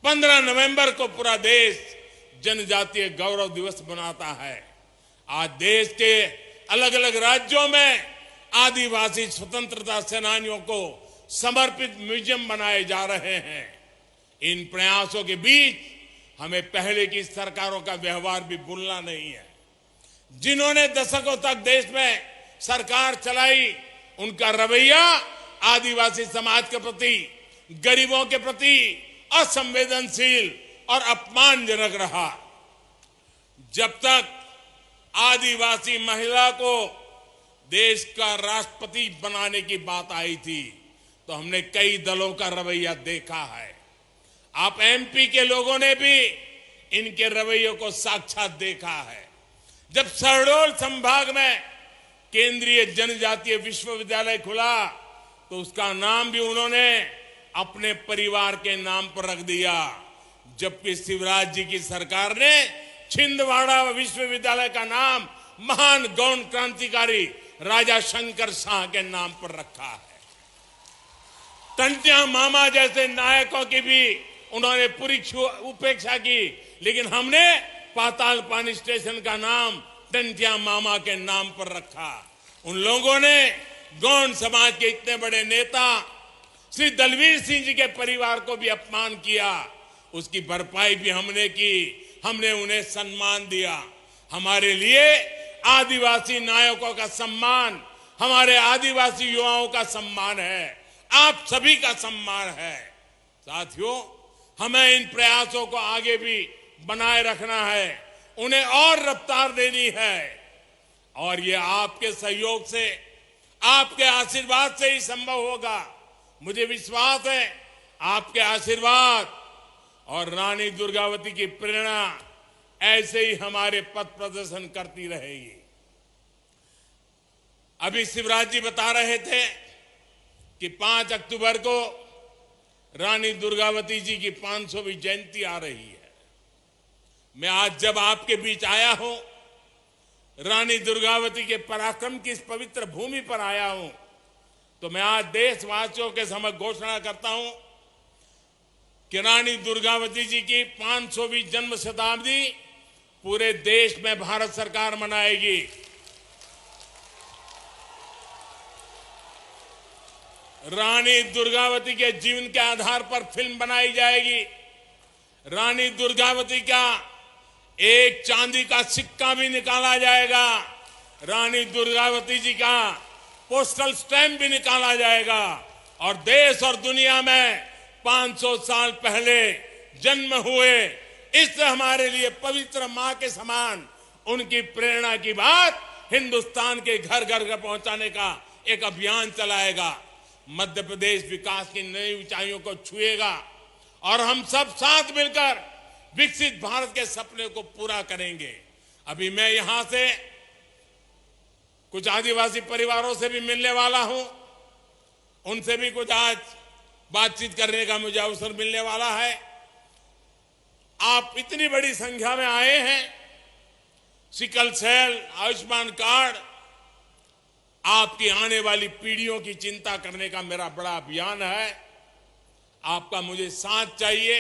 15 नवंबर को पूरा देश जनजातीय गौरव दिवस मनाता है। आज देश के अलग अलग राज्यों में आदिवासी स्वतंत्रता सेनानियों को समर्पित म्यूजियम बनाए जा रहे हैं। इन प्रयासों के बीच हमें पहले की सरकारों का व्यवहार भी भूलना नहीं है। जिन्होंने दशकों तक देश में सरकार चलाई, उनका रवैया आदिवासी समाज के प्रति, गरीबों के प्रति असंवेदनशील और अपमानजनक रहा। जब तक आदिवासी महिला को देश का राष्ट्रपति बनाने की बात आई थी, तो हमने कई दलों का रवैया देखा है। आप एमपी के लोगों ने भी इनके रवैयों को साक्षात देखा है। जब शहडोल संभाग में केंद्रीय जनजातीय विश्वविद्यालय खुला, तो उसका नाम भी उन्होंने अपने परिवार के नाम पर रख दिया, जबकि शिवराज जी की सरकार ने छिंदवाड़ा विश्वविद्यालय का नाम महान गौण क्रांतिकारी राजा शंकर शाह के नाम पर रखा है। टंटिया मामा जैसे नायकों की भी उन्होंने पूरी उपेक्षा की, लेकिन हमने पाताल पानी स्टेशन का नाम टंटिया मामा के नाम पर रखा। उन लोगों ने गौंड समाज के इतने बड़े नेता श्री दलवीर सिंह जी के परिवार को भी अपमान किया। उसकी भरपाई भी हमने की। हमने उन्हें सम्मान दिया। हमारे लिए आदिवासी नायकों का सम्मान हमारे आदिवासी युवाओं का सम्मान है, आप सभी का सम्मान है। साथियों, हमें इन प्रयासों को आगे भी बनाए रखना है, उन्हें और रफ्तार देनी है, और ये आपके सहयोग से, आपके आशीर्वाद से ही संभव होगा। मुझे विश्वास है आपके आशीर्वाद और रानी दुर्गावती की प्रेरणा ऐसे ही हमारे पथ प्रदर्शन करती रहेगी। अभी शिवराज जी बता रहे थे कि 5 अक्टूबर को रानी दुर्गावती जी की 500वीं जयंती आ रही है। मैं आज जब आपके बीच आया हूं, रानी दुर्गावती के पराक्रम की इस पवित्र भूमि पर आया हूं, तो मैं आज देशवासियों के समक्ष घोषणा करता हूं कि रानी दुर्गावती जी की 500वीं जन्म शताब्दी पूरे देश में भारत सरकार मनाएगी। रानी दुर्गावती के जीवन के आधार पर फिल्म बनाई जाएगी। रानी दुर्गावती का एक चांदी का सिक्का भी निकाला जाएगा। रानी दुर्गावती जी का पोस्टल स्टैम्प भी निकाला जाएगा और देश और दुनिया में 500 साल पहले जन्म हुए इस हमारे लिए पवित्र मां के समान उनकी प्रेरणा की बात हिंदुस्तान के घर घर पहुंचाने का एक अभियान चलाएगा। मध्य प्रदेश विकास की नई ऊंचाइयों को छुएगा और हम सब साथ मिलकर विकसित भारत के सपने को पूरा करेंगे। अभी मैं यहां से कुछ आदिवासी परिवारों से भी मिलने वाला हूं, उनसे भी कुछ आज बातचीत करने का मुझे अवसर मिलने वाला है। आप इतनी बड़ी संख्या में आए हैं। सिकल सेल, आयुष्मान कार्ड, आपकी आने वाली पीढ़ियों की चिंता करने का मेरा बड़ा अभियान है। आपका मुझे साथ चाहिए।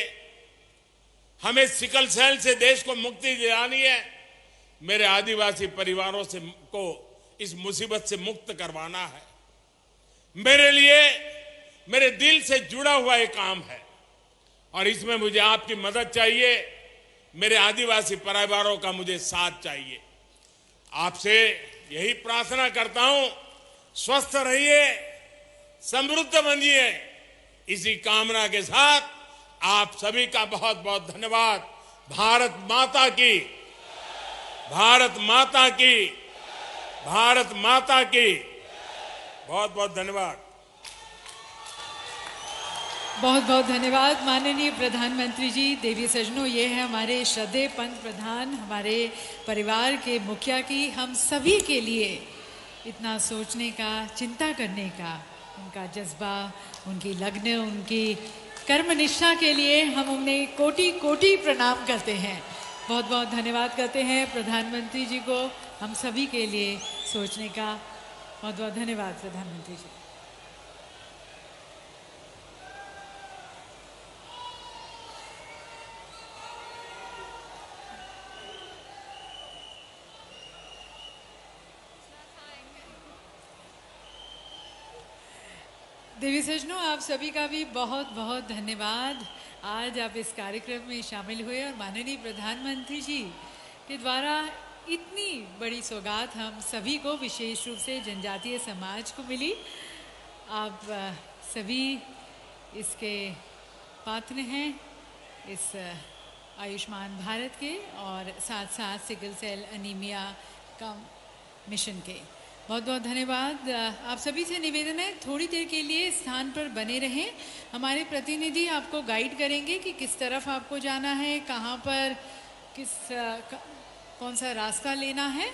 हमें सिकल सेल से देश को मुक्ति दिलानी है। मेरे आदिवासी परिवारों से को इस मुसीबत से मुक्त करवाना है। मेरे लिए मेरे दिल से जुड़ा हुआ एक काम है और इसमें मुझे आपकी मदद चाहिए। मेरे आदिवासी परिवारों का मुझे साथ चाहिए। आपसे यही प्रार्थना करता हूं, स्वस्थ रहिए, समृद्ध बनिए। इसी कामना के साथ आप सभी का बहुत बहुत धन्यवाद। भारत माता की, भारत माता की, भारत माता की। बहुत बहुत धन्यवाद। बहुत बहुत धन्यवाद माननीय प्रधानमंत्री जी। देवी सजनों, ये है हमारे श्रद्धेय पंत प्रधान, हमारे परिवार के मुखिया की हम सभी के लिए इतना सोचने का, चिंता करने का उनका जज्बा, उनकी लगन, उनकी कर्मनिष्ठा के लिए हम उन्हें कोटि कोटि प्रणाम करते हैं। बहुत बहुत धन्यवाद करते हैं प्रधानमंत्री जी को हम सभी के लिए सोचने का। बहुत बहुत धन्यवाद प्रधानमंत्री जी। देवी सजनों, आप सभी का भी बहुत बहुत धन्यवाद। आज आप इस कार्यक्रम में शामिल हुए और माननीय प्रधानमंत्री जी के द्वारा इतनी बड़ी सौगात हम सभी को, विशेष रूप से जनजातीय समाज को मिली। आप सभी इसके पात्र हैं, इस आयुष्मान भारत के और साथ साथ सिकल सेल एनीमिया का मिशन के। बहुत बहुत धन्यवाद। आप सभी से निवेदन है, थोड़ी देर के लिए स्थान पर बने रहें। हमारे प्रतिनिधि आपको गाइड करेंगे कि किस तरफ आपको जाना है, कहाँ पर कौन सा रास्ता लेना है।